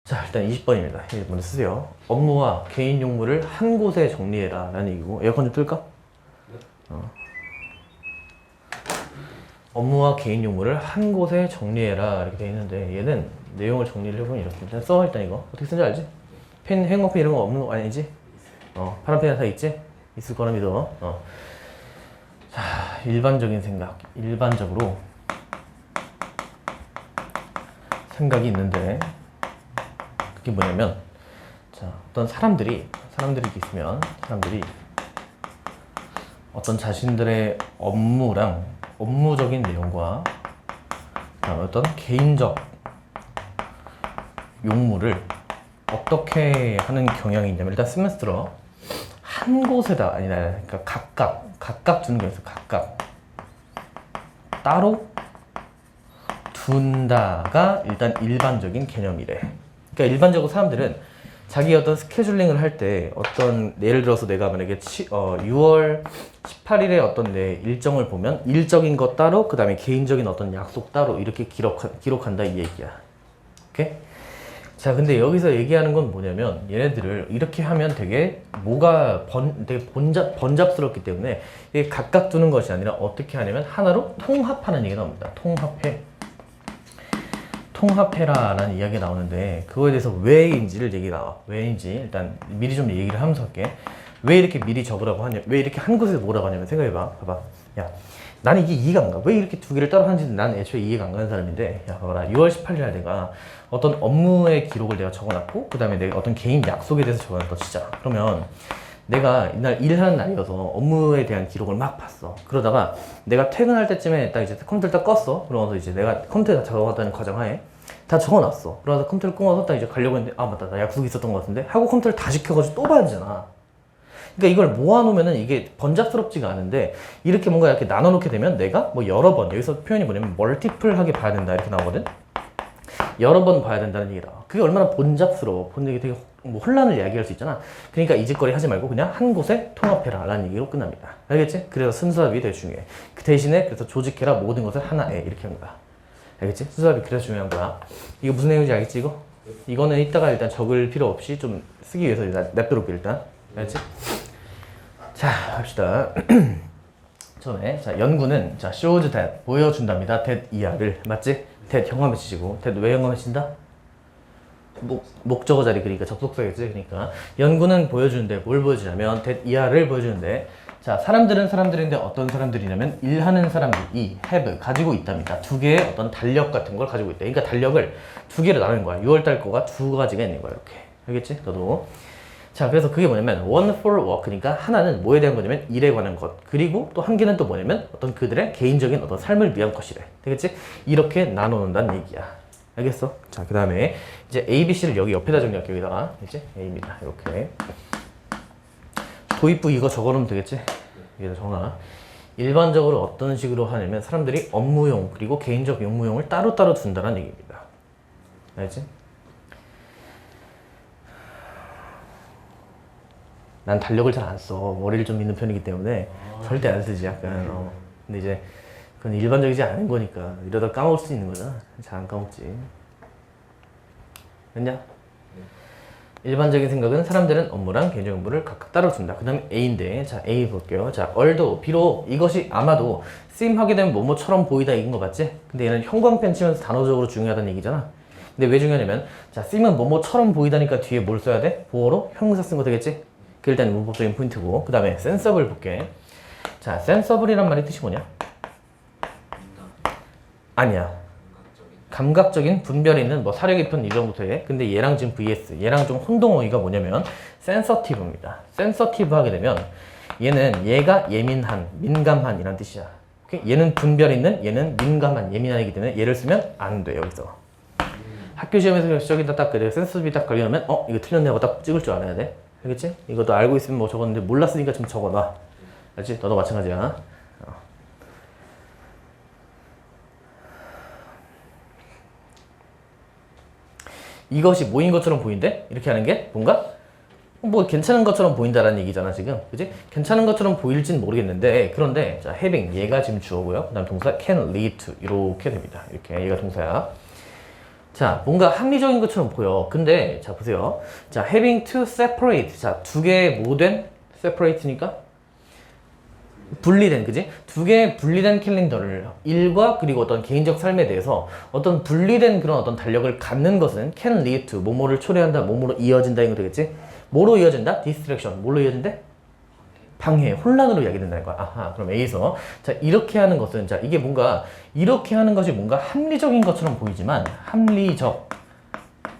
자, 일단 20번입니다. 먼저 쓰세요. 업무와 개인 용무를 한 곳에 정리해라 라는 얘기고, 에어컨 좀 틀까? 업무와 개인 용무를 한 곳에 정리해라 이렇게 돼 있는데, 얘는 내용을 정리를 해보면 이렇게. 일단 써. 일단 이거 어떻게 쓰는지 알지? 펜, 행거펜 이런 거 없는 거 아니지? 파란 펜 다 있지? 있을 거라 믿어. 자, 일반적인 생각. 일반적으로 생각이 있는데, 그게 뭐냐면, 자, 어떤 사람들이 이렇게 있으면, 사람들이 어떤 자신들의 업무적인 내용과 그다음에 어떤 개인적 용무를 어떻게 하는 경향이 있냐면, 일단 쓰면서 들어. 한 곳에다 아니라, 그러니까 각각 두는 게 있어. 각각 따로 둔다가 일단 일반적인 개념이래. 그러니까 일반적으로 사람들은 자기 어떤 스케줄링을 할 때 어떤, 예를 들어서 내가 만약에 6월 18일에 어떤 내 일정을 보면 일적인 것 따로, 그 다음에 개인적인 어떤 약속 따로 이렇게 기록한다 이 얘기야. 오케이? 자, 근데 여기서 얘기하는 건 뭐냐면, 얘네들을 이렇게 하면 되게 되게 번잡스럽기 때문에 이게 각각 두는 것이 아니라 어떻게 하냐면 하나로 통합하는 얘기가 나옵니다. 통합해라라는 이야기가 나오는데, 그거에 대해서 왜인지를 얘기가 나와. 왜인지 일단 미리 좀 얘기를 하면서 할게. 왜 이렇게 미리 적으라고 하냐, 왜 이렇게 한 곳에서 뭐라고 하냐면, 생각해봐. 봐봐. 야, 나는 이게 이해가 안 가. 왜 이렇게 두 개를 따로 하는지 난 애초에 이해가 안 가는 사람인데, 야, 봐봐라. 6월 18일 날 내가 어떤 업무의 기록을 내가 적어놨고, 그 다음에 내가 어떤 개인 약속에 대해서 적어놨다 치자. 그러면 내가 이날 일하는 날이어서 업무에 대한 기록을 막 봤어. 그러다가 내가 퇴근할 때쯤에 딱 이제 컴퓨터를 딱 껐어. 그러면서 이제 내가 컴퓨터에 다 적어놨다는 가정하에 다 적어놨어. 그러다가 컴퓨터를 끄면서 딱 이제 가려고 했는데, 아 맞다, 나 약속이 있었던 것 같은데 하고 컴퓨터를 다시 켜가지고 또 봐야 되잖아. 그러니까 이걸 모아놓으면은 이게 번잡스럽지가 않은데, 이렇게 뭔가 이렇게 나눠놓게 되면 내가 뭐 여러 번, 여기서 표현이 뭐냐면 멀티플하게 봐야 된다 이렇게 나오거든. 여러 번 봐야 된다는 얘기다. 그게 얼마나 번잡스러워. 이게 되게 뭐 혼란을 이야기할 수 있잖아. 그러니까 이 짓거리 하지 말고 그냥 한 곳에 통합해라 라는 얘기로 끝납니다. 알겠지? 그래서 순수합이 되게 중요해. 그 대신에 그래서 조직해라 모든 것을 하나에 이렇게 하는 거야. 알겠지? 순수합이 그래서 중요한 거야. 이거 무슨 내용인지 알겠지 이거? 이거는 이따가 일단 적을 필요 없이 좀 쓰기 위해서 일단 냅두게 일단. 알겠지? 자, 합시다. 처음에 자, 연구는 자, shows that 보여준답니다. that 이하를 맞지? that 형광 배치시고, that 왜 형광 배친다? 목적어 자리, 그러니까 접속사겠지. 그러니까 연구는 보여주는데 뭘 보여주냐면 that 이하를 보여주는데, 자, 사람들인데 어떤 사람들이냐면 일하는 사람들이 have 가지고 있답니다. 두 개의 어떤 달력 같은 걸 가지고 있다. 그러니까 달력을 두 개로 나누는 거야. 6월달 거가 두 가지가 있는 거야. 이렇게. 알겠지? 너도. 자, 그래서 그게 뭐냐면 one for work, 그러니까 하나는 뭐에 대한 거냐면 일에 관한 것, 그리고 또 한 개는 또 뭐냐면 어떤 그들의 개인적인 어떤 삶을 위한 것이래. 되겠지? 이렇게 나눠놓는다는 얘기야. 알겠어? 자, 그 다음에 이제 A, B, C를 여기 옆에다 정리할게. 여기다가 이제 A입니다. 이렇게 도입부 이거 적어놓으면 되겠지? 여기다 정하. 일반적으로 어떤 식으로 하냐면 사람들이 업무용 그리고 개인적 용무용을 따로따로 둔다는 얘기입니다. 알겠지? 난 달력을 잘 안 써. 머리를 좀 믿는 편이기 때문에 절대 안 쓰지, 약간. 근데 이제 그건 일반적이지 않은 거니까 이러다 까먹을 수 있는 거잖아. 잘 안 까먹지. 됐냐? 일반적인 생각은 사람들은 업무랑 개인적 업무를 각각 따로 둔다. 그 다음에 A인데, 자, A 볼게요. 자, 얼도 비록 이것이 아마도 쓰임하게 되면 뭐뭐처럼 보이다 이긴 거 맞지? 근데 얘는 형광펜 치면서 단어적으로 중요하다는 얘기잖아. 근데 왜 중요하냐면, 자, 쓰임은 뭐뭐처럼 보이다니까 뒤에 뭘 써야 돼? 보어로 형용사 쓴 거 되겠지? 그게 일단 문법적인 포인트고, 그 다음에 센서블 볼게. 자, 센서블이란 말의 뜻이 뭐냐? 아니야. 감각적인 분별이 있는 뭐 사려 깊은 이 정도부터 해. 근데 얘랑 지금 vs, 얘랑 좀 혼동어휘가 뭐냐면 센서티브입니다. 센서티브 하게 되면 얘는 얘가 예민한, 민감한 이란 뜻이야. 오케이? 얘는 분별 있는, 얘는 민감한, 예민한이기 때문에 얘를 쓰면 안 돼, 여기서. 학교 시험에서 저기다 딱 그래, 센서티브 딱 걸려면 이거 틀렸네 하고 딱 찍을 줄 알아야 돼. 알겠지? 이것도 알고 있으면 뭐 적었는데 몰랐으니까 좀 적어놔. 알지? 너도 마찬가지야. 이것이 뭐인 것처럼 보인대? 이렇게 하는 게 뭔가 뭐 괜찮은 것처럼 보인다라는 얘기잖아 지금. 그지? 괜찮은 것처럼 보일진 모르겠는데, 그런데 자, having 얘가 지금 주어고요. 그 다음 동사 can lead to 이렇게 됩니다. 이렇게 얘가 동사야. 자, 뭔가 합리적인 것처럼 보여. 근데 자 보세요. 자, having to separate. 자, 두 개의 뭐된 separate니까 분리된, 그지? 두 개의 분리된 캘린더를 일과 그리고 어떤 개인적 삶에 대해서 어떤 분리된 그런 어떤 달력을 갖는 것은 can lead to 뭐뭐를 초래한다, 뭐뭐로 이어진다 이거 되겠지? 뭐로 이어진다? distraction. 뭘로 이어진대? 방해, 혼란으로 이야기된다는 거야. 아하, 그럼 A에서 자 이렇게 하는 것은 자 이게 뭔가 이렇게 하는 것이 뭔가 합리적인 것처럼 보이지만 합리적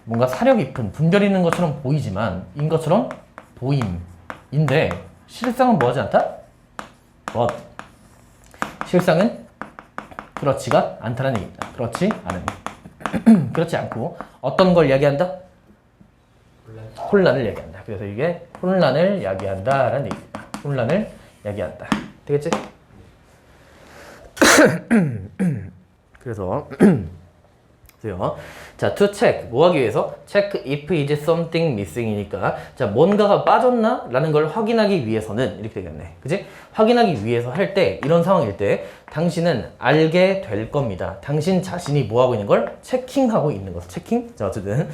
뭔가 사려 깊은 분별 있는 것처럼 보이지만 인 것처럼 보임인데 실상은 뭐하지 않다? 실상은 그렇지가 않다는 얘기입니다. 그렇지 않은 그렇지 않고 어떤 걸 이야기한다? 혼란을 이야기한다. 그래서 이게 혼란을 이야기한다라는 얘기입니다. 혼란을 이야기한다. 되겠지? 그래서 자, to check 뭐 하기 위해서? check if is something missing이니까 자 뭔가가 빠졌나? 라는 걸 확인하기 위해서는 이렇게 되겠네. 그치? 확인하기 위해서 할 때 이런 상황일 때 당신은 알게 될 겁니다. 당신 자신이 뭐 하고 있는 걸? 체킹하고 있는 것. 체킹? 자 어쨌든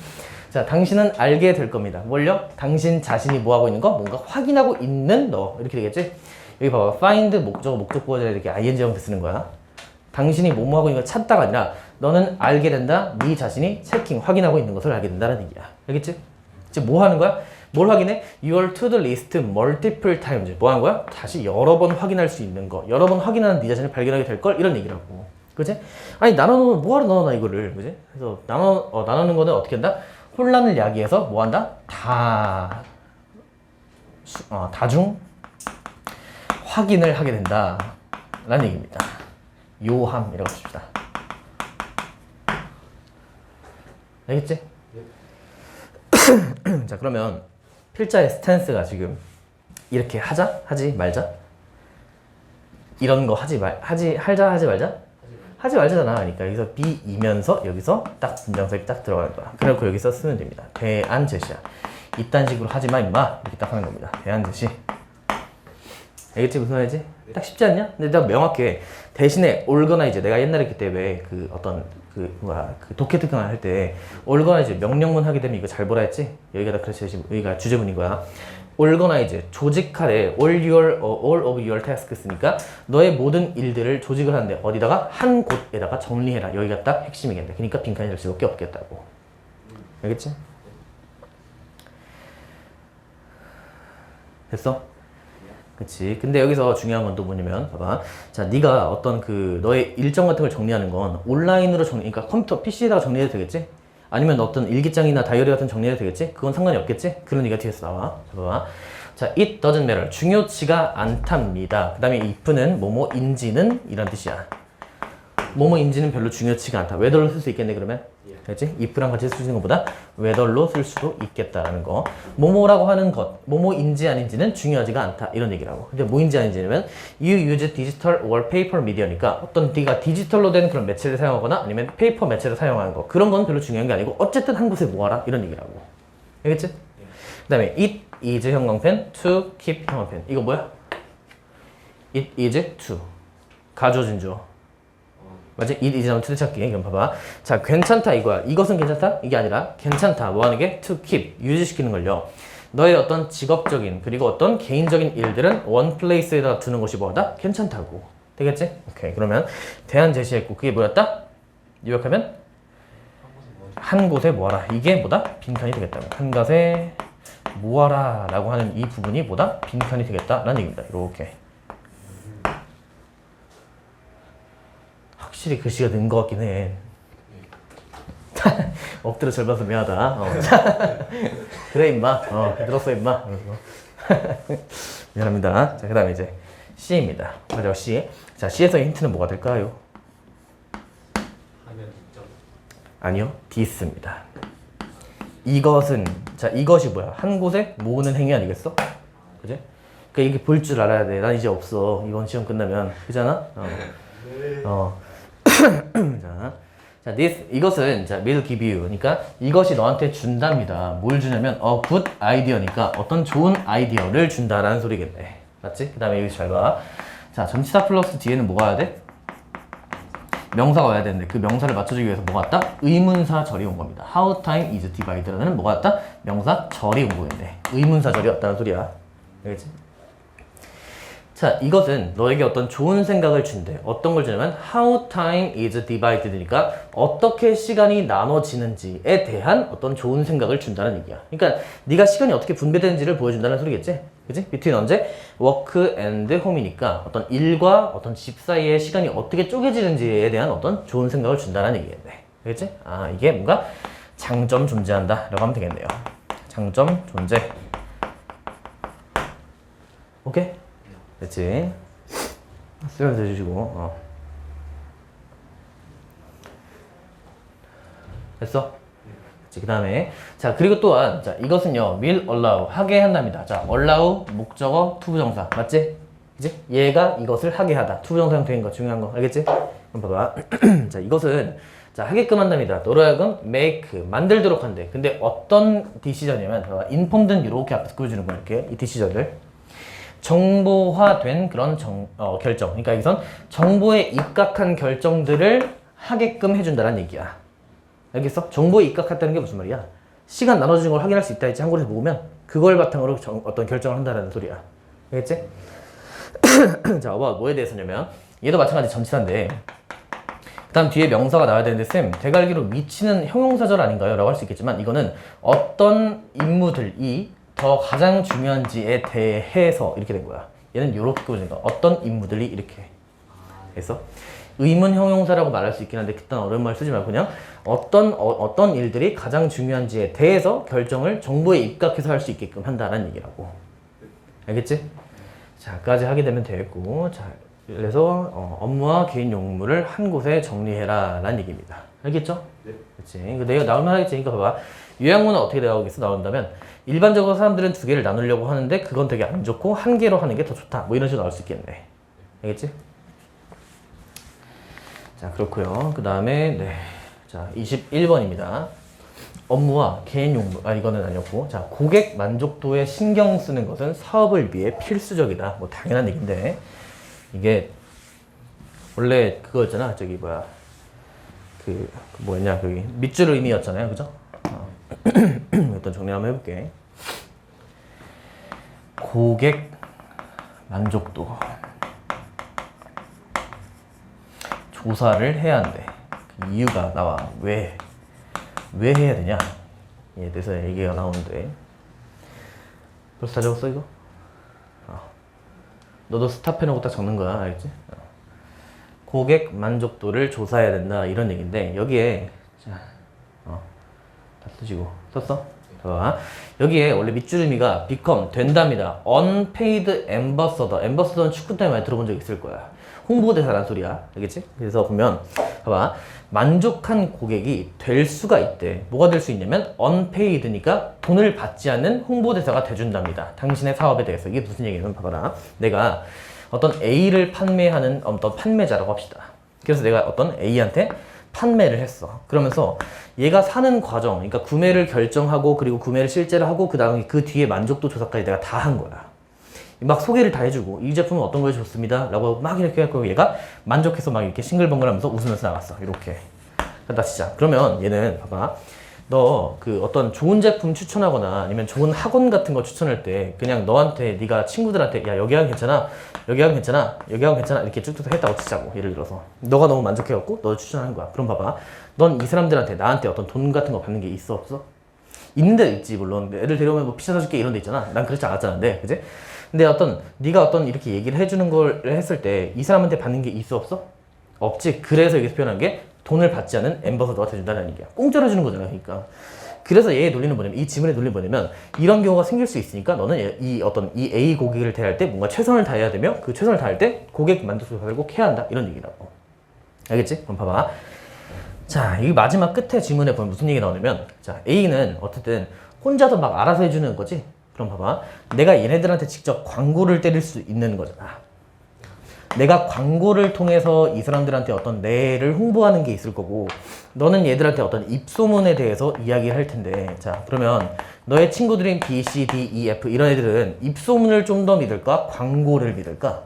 자 당신은 알게 될 겁니다. 뭘요? 당신 자신이 뭐 하고 있는 거? 뭔가 확인하고 있는 너. 이렇게 되겠지? 여기 봐봐. find 목적어 목적 보호자를 이렇게 ing 형태 쓰는 거야. 당신이 뭐뭐 하고 있는 걸 찾다가 아니라 너는 알게 된다. 네 자신이 체킹, 확인하고 있는 것을 알게 된다는 얘기야. 알겠지? 이제 뭐 하는 거야? 뭘 확인해? Your to-do list multiple times. 뭐 하는 거야? 다시 여러 번 확인할 수 있는 거. 여러 번 확인하는 네 자신을 발견하게 될 걸 이런 얘기라고. 그치? 아니 나눠놓으면 뭐하러 넣어놔 이거를. 그치? 그래서 나누는 거는 어떻게 한다? 혼란을 야기해서 뭐 한다? 다중 확인을 하게 된다. 라는 얘기입니다. 요함이라고 씁시다. 알겠지? 자 그러면 필자의 스탠스가 지금 이렇게 하자? 하지 말자? 이런 거 하지 말자? 하지 말자잖아. 그러니까 여기서 B이면서 여기서 딱 분장석이 딱 들어가는 거야. 그래놓고 여기서 쓰면 됩니다. 대안 제시야. 이딴 식으로 하지 마 임마. 이렇게 딱 하는 겁니다. 대안 제시. 알겠지? 무슨 말이지? 딱 쉽지 않냐? 근데 나 명확해. 대신에 organize. 내가 옛날에 그때 왜 그 어떤 그 독해 특강 할 때 organize 명령문 하게 되면 이거 잘 보라 했지? 여기가 다 그래서 여기가 주제문인 거야. organize 조직하래. all of your tasks니까 너의 모든 일들을 조직을 하는데 어디다가 한 곳에다가 정리해라. 여기가 딱 핵심이겠네. 그러니까 빈칸이 될 수밖에 없겠다고. 알겠지? 됐어? 그치. 근데 여기서 중요한 건 또 뭐냐면, 봐봐. 자, 네가 어떤 그, 너의 일정 같은 걸 정리하는 건 온라인으로 그러니까 컴퓨터, PC에다가 정리해도 되겠지? 아니면 어떤 일기장이나 다이어리 같은 정리해도 되겠지? 그건 상관이 없겠지? 그런 얘기가 뒤에서 나와. 자, 봐봐. 자, it doesn't matter. 중요치가 않답니다. 그 다음에 if는 뭐뭐인지는 이런 뜻이야. 뭐뭐인지는 별로 중요치가 않다. whether로 쓸 수 있겠네, 그러면? 그렇지? if랑 같이 쓸 수 있는 것보다 whether로 쓸 수도 있겠다라는 거. 뭐뭐라고 하는 것, 뭐뭐인지 아닌지는 중요하지가 않다. 이런 얘기라고. 근데 뭐인지 아닌지는 you use digital or paper media니까 어떤 네가 디지털로 된 그런 매체를 사용하거나 아니면 페이퍼 매체를 사용하는 거. 그런 건 별로 중요한 게 아니고 어쨌든 한 곳에 모아라. 이런 얘기라고. 알겠지? 그 다음에 it is 형광펜, to keep 형광펜. 이거 뭐야? it is to. 가져진죠. 맞지? it is on to 찾기. 이건 봐봐. 자, 괜찮다 이거야. 이것은 괜찮다? 이게 아니라 괜찮다. 뭐 하는 게? to keep. 유지시키는 걸요. 너의 어떤 직업적인 그리고 어떤 개인적인 일들은 one place에다 두는 것이 뭐다? 괜찮다고. 되겠지? 오케이. 그러면 대안 제시했고 그게 뭐였다? 요약하면 한 곳에 모아라. 이게 뭐다? 빈칸이 되겠다고. 한 곳에 모아라 라고 하는 이 부분이 뭐다? 빈칸이 되겠다라는 얘기입니다. 이렇게. 확실히 글씨가 는 것 같긴 해. 엎드려 절 봐서 미안하다. 그래 임마. 들었어 임마. 미안합니다. 자, 그 다음에 이제 C입니다. 맞아, C. 자, C에서의 힌트는 뭐가 될까요? 아니요, D입니다. 이것은, 자, 이것이 뭐야? 한 곳에 모으는 행위 아니겠어? 그지? 그러니까 이게 볼 줄 알아야 돼. 난 이제 없어. 이번 시험 끝나면. 그잖아? 자, 이것은 자, will give you. 그러니까 이것이 너한테 준답니다. 뭘 주냐면 good idea니까 어떤 좋은 아이디어를 준다라는 소리겠네. 맞지? 그 다음에 여기 잘 봐. 자, 전치사 플러스 뒤에는 뭐가 와야 돼? 명사가 와야 되는데 그 명사를 맞춰주기 위해서 뭐가 왔다? 의문사절이 온 겁니다. How time is divided라는 뭐가 왔다? 명사절이 온 거인데 의문사절이 왔다는 소리야. 알겠지? 자, 이것은 너에게 어떤 좋은 생각을 준대. 어떤 걸 주냐면 how time is divided니까 어떻게 시간이 나눠지는지에 대한 어떤 좋은 생각을 준다는 얘기야. 그러니까 네가 시간이 어떻게 분배되는지를 보여준다는 소리겠지? 그치? between 언제? work and home이니까 어떤 일과 어떤 집 사이의 시간이 어떻게 쪼개지는지에 대한 어떤 좋은 생각을 준다는 얘기겠네. 알겠지? 아, 이게 뭔가 장점 존재한다 라고 하면 되겠네요. 장점 존재. 오케이? 됐지? 쓰면서 해주시고, 됐어? 그 다음에, 자, 그리고 또한, 자, 이것은요, will allow, 하게 한답니다. 자, allow, 목적어, 투부정사. 맞지? 그치? 얘가 이것을 하게 하다. 투부정사 형태인 거 중요한 거. 알겠지? 그럼 봐봐. 자, 이것은, 자, 하게끔 한답니다. 너로 하여금 make, 만들도록 한대. 근데 어떤 디시전이냐면, 봐봐. informed는 이렇게 앞에서 그려주는 거야, 이렇게. 이 디시전을. 정보화된 그런 결정. 그러니까 여기선 정보에 입각한 결정들을 하게끔 해준다는 얘기야. 알겠어? 정보에 입각했다는 게 무슨 말이야? 시간 나눠주는 걸 확인할 수 있다 했지. 한국에서 보면 그걸 바탕으로 어떤 결정을 한다는 소리야. 알겠지? 자, 뭐에 대해서냐면 얘도 마찬가지 전치사인데 그 다음 뒤에 명사가 나와야 되는데 쌤, 제가 알기로 미치는 형용사절 아닌가요? 라고 할 수 있겠지만 이거는 어떤 인물들이 더 가장 중요한지에 대해서 이렇게 된 거야. 얘는 이렇게 끄집어지니까 어떤 인물들이 이렇게 해서 의문 형용사라고 말할 수 있긴 한데 그딴 어려운 말 쓰지 말고 그냥 어떤 일들이 가장 중요한지에 대해서 결정을 정보에 입각해서 할 수 있게끔 한다는 얘기라고. 알겠지? 자까지 하게 되면 되겠고, 자 그래서 업무와 개인 용무를 한 곳에 정리해라 라는 얘기입니다. 알겠죠? 네. 그치? 내가 나올만 하겠지. 그러니까 봐봐. 요약문은 어떻게 나오겠어? 나온다면 일반적으로 사람들은 두 개를 나누려고 하는데 그건 되게 안 좋고 한 개로 하는 게 더 좋다. 뭐 이런 식으로 나올 수 있겠네. 알겠지? 자, 그렇고요. 그 다음에 네. 자, 21번입니다. 업무와 개인 용무. 이거는 아니었고. 자, 고객 만족도에 신경 쓰는 것은 사업을 위해 필수적이다. 뭐 당연한 얘기인데 이게 원래 그거였잖아. 저기 뭐야. 뭐였냐. 거기 밑줄 의미였잖아요. 그죠? 일단 정리 한번 해볼게. 고객 만족도 조사를 해야 한대. 그 이유가 나와. 왜 해야 되냐? 에 대해서 얘기가 나오는데 벌써 다 적었어 이거? 너도 스탑해놓고 딱 적는 거야. 알겠지? 고객 만족도를 조사해야 된다 이런 얘기인데 여기에 자, 다 쓰시고 썼어? 여기에 원래 밑줄 의미가 become 된답니다. unpaid ambassador. ambassador는 축구 때문에 많이 들어본 적 있을 거야. 홍보대사란 소리야. 알겠지? 그래서 보면 봐봐. 만족한 고객이 될 수가 있대. 뭐가 될 수 있냐면 unpaid니까 돈을 받지 않는 홍보대사가 돼준답니다. 당신의 사업에 대해서. 이게 무슨 얘기냐면 봐봐라. 내가 어떤 A를 판매하는 어떤 판매자라고 합시다. 그래서 내가 어떤 A한테 판매를 했어. 그러면서 얘가 사는 과정, 그러니까 구매를 결정하고 그리고 구매를 실제로 하고 그 다음에 그 뒤에 만족도 조사까지 내가 다 한 거야. 막 소개를 다 해주고 이 제품은 어떤 걸 좋습니다 라고 막 이렇게 하고 얘가 만족해서 막 이렇게 싱글벙글하면서 웃으면서 나갔어. 이렇게. 나 진짜. 그러면 얘는 봐봐. 너 그 어떤 좋은 제품 추천하거나 아니면 좋은 학원 같은 거 추천할 때 그냥 너한테 네가 친구들한테 야 여기 하면 괜찮아 여기 하면 괜찮아 여기 하면 괜찮아 이렇게 쭉쭉 했다고 치자고. 예를 들어서 너가 너무 만족해갖고 너 추천하는 거야. 그럼 봐봐. 넌 이 사람들한테 나한테 어떤 돈 같은 거 받는 게 있어 없어? 있는 데 있지. 물론 애들 데려오면 뭐 피자 사줄게 이런 데 있잖아. 난 그렇지 않았잖아. 그지? 근데 네가 어떤 이렇게 얘기를 해주는 걸 했을 때 이 사람한테 받는 게 있어 없어? 없지. 그래서 여기서 표현한 게 돈을 받지 않은 엠버서더가 돼준다는 얘기야. 공짜로 해주는 거잖아. 그러니까. 그래서 얘의 논리는 뭐냐면 이 지문의 논리는 뭐냐면 이런 경우가 생길 수 있으니까 너는 이 A 고객을 대할 때 뭔가 최선을 다해야 되며 그 최선을 다할 때 고객 만족도를 꼭 해야 한다. 이런 얘기라고. 알겠지? 그럼 봐봐. 자, 이 마지막 끝에 지문에 보면 무슨 얘기 나오냐면 자, A는 어쨌든 혼자서 막 알아서 해주는 거지. 그럼 봐봐. 내가 얘네들한테 직접 광고를 때릴 수 있는 거잖아. 내가 광고를 통해서 이 사람들한테 어떤 내를 홍보하는 게 있을 거고 너는 얘들한테 어떤 입소문에 대해서 이야기를 할 텐데 자 그러면 너의 친구들인 B, C, D, E, F 이런 애들은 입소문을 좀 더 믿을까? 광고를 믿을까?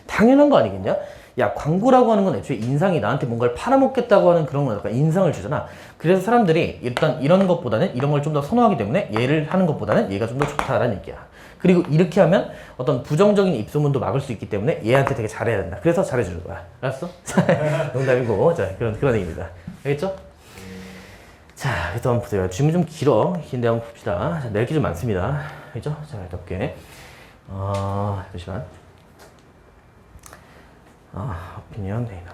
당연한 거 아니겠냐? 야, 광고라고 하는 건 애초에 인상이 나한테 뭔가를 팔아먹겠다고 하는 그런 거 약간 인상을 주잖아. 그래서 사람들이 일단 이런 것보다는 이런 걸 좀 더 선호하기 때문에 얘를 하는 것보다는 얘가 좀 더 좋다라는 얘기야. 그리고 이렇게 하면 어떤 부정적인 입소문도 막을 수 있기 때문에 얘한테 되게 잘해야 된다. 그래서 잘해주는 거야. 알았어? 농담이고, 자, 그런 얘기입니다. 알겠죠? 자, 그래서 한번 보세요. 질문이 좀 길어. 긴데 한번 봅시다. 자, 낼 게 좀 많습니다. 알겠죠? 자, 넓게. 잠시만. opinion data.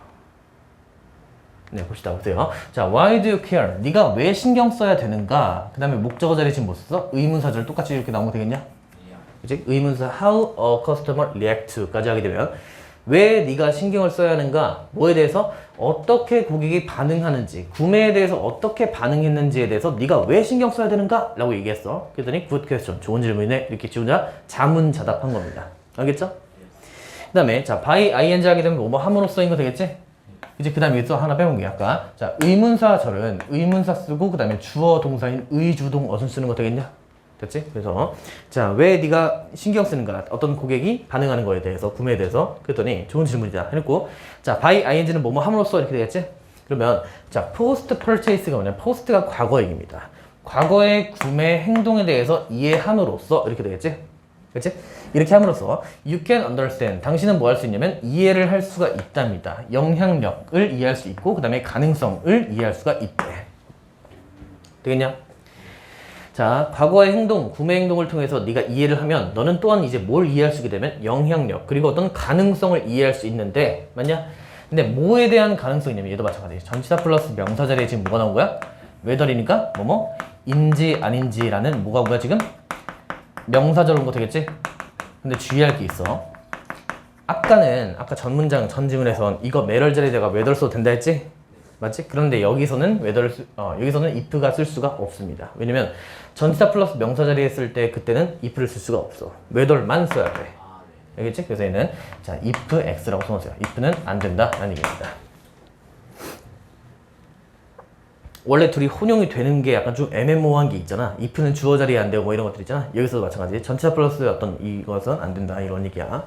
네, 봅시다. 보세요. 자, why do you care? 네가 왜 신경 써야 되는가? 그 다음에 목적어 자리에 지금 뭐 썼어? 의문사절 똑같이 이렇게 나오면 되겠냐? 그치? 의문사 how a customer react to까지 하게 되면 왜 네가 신경을 써야 하는가? 뭐에 대해서 어떻게 고객이 반응하는지, 구매에 대해서 어떻게 반응했는지에 대해서 네가 왜 신경 써야 되는가? 라고 얘기했어. 그랬더니 good question, 좋은 질문이네. 이렇게 지우자 자문자답한 겁니다. 알겠죠? 그 다음에 자 by ing 하게 되면 뭐 함으로써인 거 되겠지? 이제 그 다음에 또 하나 빼본 게 아까 자 의문사절은 의문사 쓰고 그 다음에 주어 동사인 의주동 어순 쓰는 거 되겠냐? 됐지? 그래서 자 왜 네가 신경 쓰는가? 어떤 고객이 반응하는 거에 대해서 구매에 대해서 그랬더니 좋은 질문이다 해놓고 자 by ing는 뭐뭐 함으로써 이렇게 되겠지? 그러면 자 post purchase가 뭐냐? post가 과거 얘기입니다. 과거의 구매 행동에 대해서 이해함으로써 이렇게 되겠지? 그치? 이렇게 함으로써 you can understand 당신은 뭐 할 수 있냐면 이해를 할 수가 있답니다. 영향력을 이해할 수 있고 그 다음에 가능성을 이해할 수가 있대. 되겠냐? 자, 과거의 행동, 구매 행동을 통해서 네가 이해를 하면 너는 또한 이제 뭘 이해할 수 있게 되면 영향력 그리고 어떤 가능성을 이해할 수 있는데 맞냐? 근데 뭐에 대한 가능성이냐면 얘도 마찬가지. 전치사 플러스 명사 자리에 지금 뭐가 나온 거야? whether이니까 뭐뭐 인지 아닌지라는 뭐가 지금 명사절 온 거 되겠지? 근데 주의할 게 있어. 아까 전 문장 전 지문에선 이거 매럴 자리에다가 whether 써도 된다 했지? 맞지? 그런데 여기서는 여기서는 if가 쓸 수가 없습니다. 왜냐면 전치사 플러스 명사 자리에 쓸 때 그때는 if를 쓸 수가 없어. whether만 써야 돼. 알겠지? 그래서 얘는 자 if x라고 써놓으세요. if는 안 된다라는 얘기입니다. 원래 둘이 혼용이 되는 게 약간 좀 애매모호한 게 있잖아. if는 주어 자리에 안 되고 뭐 이런 것들 있잖아. 여기서도 마찬가지. 전치사 플러스 어떤 이것은 안 된다 이런 얘기야.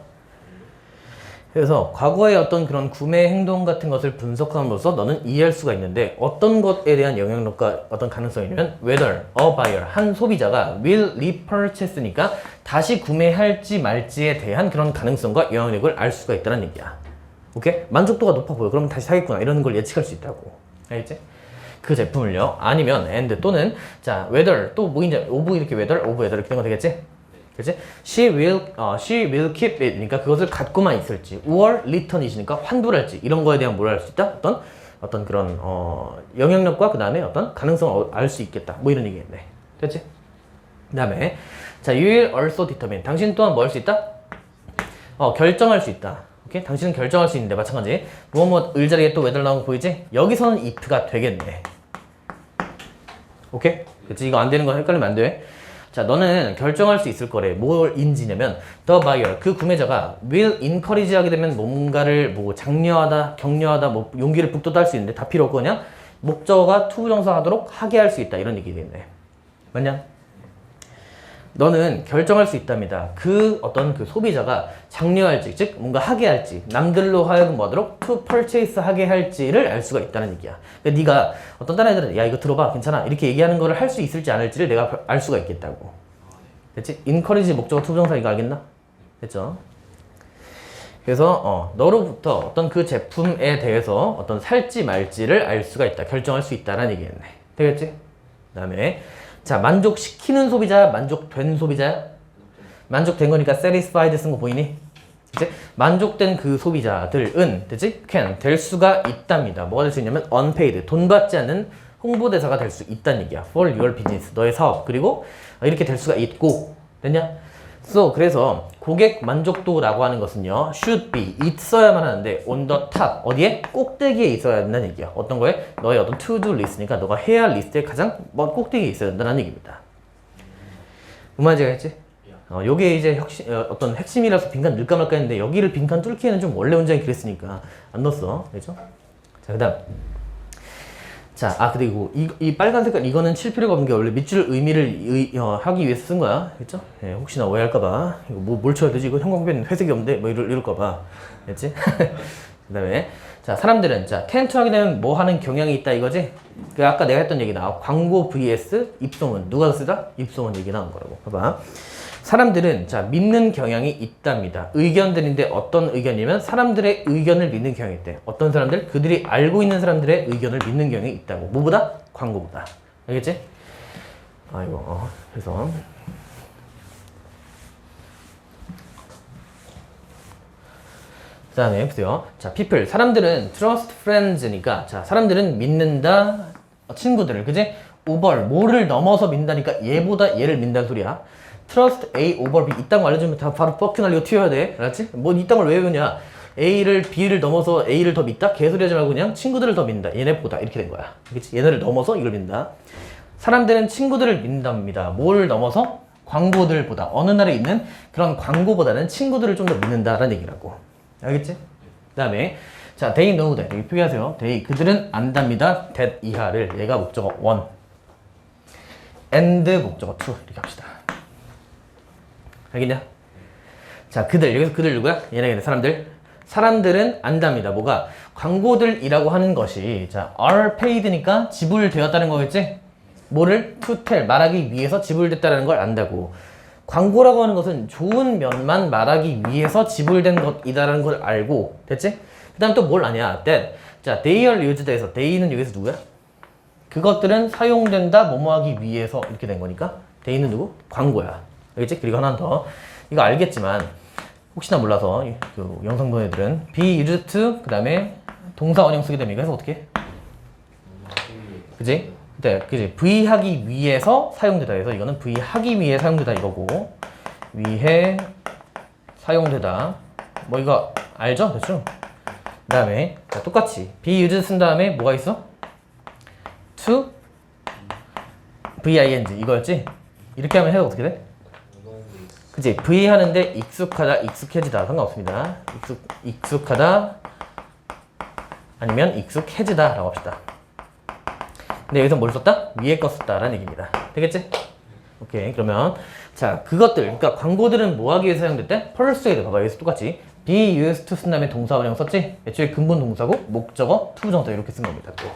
그래서 과거의 어떤 그런 구매 행동 같은 것을 분석함으로써 너는 이해할 수가 있는데 어떤 것에 대한 영향력과 어떤 가능성이냐면 whether a buyer 한 소비자가 will repurchase니까 다시 구매할지 말지에 대한 그런 가능성과 영향력을 알 수가 있다는 얘기야. 오케이? 만족도가 높아 보여. 그러면 다시 사겠구나. 이런 걸 예측할 수 있다고. 알겠지? 그 제품을요. 아니면 and 또는 자 whether 또 뭐 이제 of 이렇게 whether of whether 이렇게 된 거 되겠지? 그치? she will keep it 그러니까 그것을 갖고만 있을지 or return it이니까 환불할지 이런 거에 대한 뭘 알 수 있다? 어떤 그런 영향력과 그 다음에 어떤 가능성을 알 수 있겠다 뭐 이런 얘기겠네. 됐지? 그 다음에 자 you will also determine 당신 또한 뭐 할 수 있다? 결정할 수 있다. 오케이? 당신은 결정할 수 있는데 마찬가지 무엇 을 자리에 또 whether 나온 거 보이지? 여기서는 if가 되겠네. 오케이? 그치? 이거 안 되는 거 헷갈리면 안 돼. 자, 너는 결정할 수 있을 거래. 뭘 인지냐면 the buyer, 그 구매자가 will encourage 하게 되면 뭔가를 뭐 장려하다, 격려하다, 뭐 용기를 북돋아 할 수 있는데 다 필요 없고 그냥 목적어가 투부정사 하도록 하게 할 수 있다. 이런 얘기겠네. 맞냐? 너는 결정할 수 있답니다. 그 어떤 그 소비자가 장려할지, 즉 뭔가 하게 할지, 남들로 하여금 뭐 하도록 to purchase 하게 할지를 알 수가 있다는 얘기야. 그러니까 네가 어떤 다른 애들은 야 이거 들어봐 괜찮아 이렇게 얘기하는 거를 할 수 있을지 않을지를 내가 알 수가 있겠다고. 됐지? encourage 목적어 투부정사 이거 알겠나? 됐죠? 그래서 너로부터 어떤 그 제품에 대해서 어떤 살지 말지를 알 수가 있다. 결정할 수 있다라는 얘기겠네. 되겠지? 그 다음에 자, 만족시키는 소비자, 만족된 소비자야? 만족된 거니까 satisfied 쓴 거 보이니? 이제 만족된 그 소비자들은, 됐지? can, 될 수가 있답니다. 뭐가 될 수 있냐면 unpaid, 돈 받지 않는 홍보대사가 될 수 있다는 얘기야. for your business, 너의 사업. 그리고 이렇게 될 수가 있고, 됐냐? So, 그래서 고객 만족도라고 하는 것은요, should be, 있어야만 하는데, on the top, 어디에? 꼭대기에 있어야 된다는 얘기야. 어떤 거에? 너의 어떤 to-do list니까 너가 해야 할 리스트에 가장 꼭대기에 있어야 된다는 얘기입니다. 무슨 말인지 알겠지? 요게 이제 어떤 핵심이라서 빈칸 넣을까 말까 했는데, 여기를 빈칸 뚫기에는 좀 원래 원장이 그랬으니까 안 넣었어. 그죠? 자, 그 다음. 자, 그리고 이 빨간 색깔 이거는 칠 필요가 없는 게 원래 밑줄 의미를 하기 위해서 쓴 거야. 그랬죠? 예, 혹시나 오해할까봐. 이거 뭘 쳐야 되지? 이거 형광펜 회색이 없는데? 뭐 이럴까봐. 됐지? 그 다음에 자 사람들은 자 tend to 하게 되면 뭐 하는 경향이 있다 이거지? 그 아까 내가 했던 얘기나 광고 vs 입소문 누가 더 쓰다? 입소문 얘기 나온 거라고. 봐봐. 사람들은 자 믿는 경향이 있답니다. 의견들인데 어떤 의견이면 사람들의 의견을 믿는 경향이 있대. 어떤 사람들? 그들이 알고 있는 사람들의 의견을 믿는 경향이 있다고. 뭐보다? 광고보다. 알겠지? 아이고 그래서 그 다음에 보세요. 자, people. 사람들은 trust friends니까, 자, 사람들은 믿는다, 친구들을, 그지? over, 뭐를 넘어서 믿는다니까 얘보다 얘를 믿는다는 소리야. trust A over B. 이딴 거 알려주면 다 바로 뻑큐 날리고 튀어야 돼. 알았지? 뭐 이딴 걸 왜 외우냐? A를, B를 넘어서 A를 더 믿다? 개소리 하지 말고 그냥 친구들을 더 믿는다. 얘네보다. 이렇게 된 거야. 알겠지? 얘네를 넘어서 이걸 믿는다. 사람들은 친구들을 믿는답니다. 뭘 넘어서? 광고들보다. 어느 날에 있는 그런 광고보다는 친구들을 좀 더 믿는다라는 얘기라고. 알겠지? 그 다음에 자, they know that. 여기 표기하세요. they, 그들은 안답니다. that 이하를. 얘가 목적어 one and 목적어 two 이렇게 합시다. 알겠냐? 자, 그들. 여기서 그들 누구야? 얘네 사람들. 사람들은 안답니다. 뭐가? 광고들이라고 하는 것이 자, are paid니까 지불되었다는 거겠지? 뭐를? to tell, 말하기 위해서 지불됐다는 걸 안다고. 광고라고 하는 것은 좋은 면만 말하기 위해서 지불된 것이다라는 걸 알고. 됐지? 그 다음 또 뭘 아냐? that. 자, they are used에서 they는 여기서 누구야? 그것들은 사용된다, 뭐뭐 하기 위해서 이렇게 된 거니까 they는 누구? 광고야. 알겠지? 그리고 하나 더. 이거 알겠지만 혹시나 몰라서 그 영상 본 애들은 be used to 그 다음에 동사 원형 쓰게 되면 이거 해서 어떻게 해? 그지? 네, 그지? V 하기 위해서 사용되다 해서 이거는 V 하기 위해 사용되다 이거고 위해 사용되다 뭐 이거 알죠? 대충? 그 다음에 자, 똑같이 be used 쓴 다음에 뭐가 있어? to V-ing 이거였지? 이렇게 하면 해석 어떻게 돼? 그치? V 하는데 익숙하다, 익숙해지다 상관없습니다. 익숙하다 아니면 익숙해지다 라고 합시다. 근데 여기서 뭘 썼다? 위에 거 썼다라는 얘기입니다. 되겠지? 오케이. 그러면 자, 그것들 그러니까 광고들은 뭐 하기 위해서 사용됐대? persuade. 봐봐. 여기서 똑같이 be used to 쓴 다음에 동사 원형 썼지? 애초에 근본 동사고 목적어 투부정사 이렇게 쓴 겁니다. 또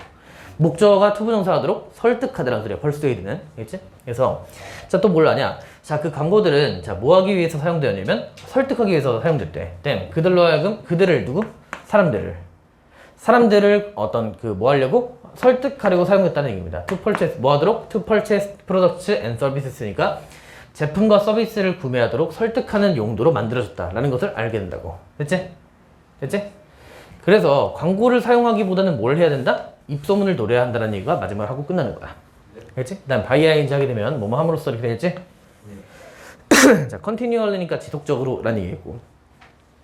목적어가 투부정사 하도록 설득하다라는 소리야. persuade는. 알겠지? 그래서 자, 또 뭘 아냐? 자, 그 광고들은 자, 뭐 하기 위해서 사용되었냐면 설득하기 위해서 사용됐대. 땜. 그들로 하여금 그들을 누구? 사람들을 어떤 그 뭐 하려고? 설득하려고 사용됐다는 얘기입니다. To purchase 뭐 하도록? To purchase products and services니까 제품과 서비스를 구매하도록 설득하는 용도로 만들어졌다라는 것을 알게 된다고. 됐지? 됐지? 그래서 광고를 사용하기보다는 뭘 해야 된다? 입소문을 노려야 한다는 얘기가 마지막으로 하고 끝나는 거야. 됐지? 그 다음 by-ing 하게 되면 뭐뭐 함으로써 이렇게 되겠지? 자, continually니까 지속적으로 라는 얘기고.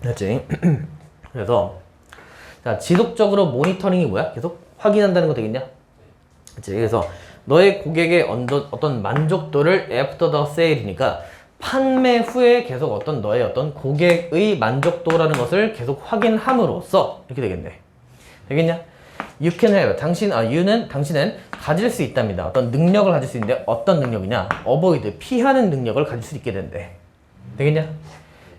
됐지? 그래서 자, 지속적으로 모니터링이 뭐야? 계속 확인한다는 거 되겠냐? 그치? 그래서 너의 고객의 어떤 만족도를 after the sale이니까 판매 후에 계속 어떤 너의 어떤 고객의 만족도라는 것을 계속 확인함으로써 이렇게 되겠네. 되겠냐? You can have. 당신은 가질 수 있답니다. 어떤 능력을 가질 수 있는데 어떤 능력이냐? avoid. 피하는 능력을 가질 수 있게 된대. 되겠냐?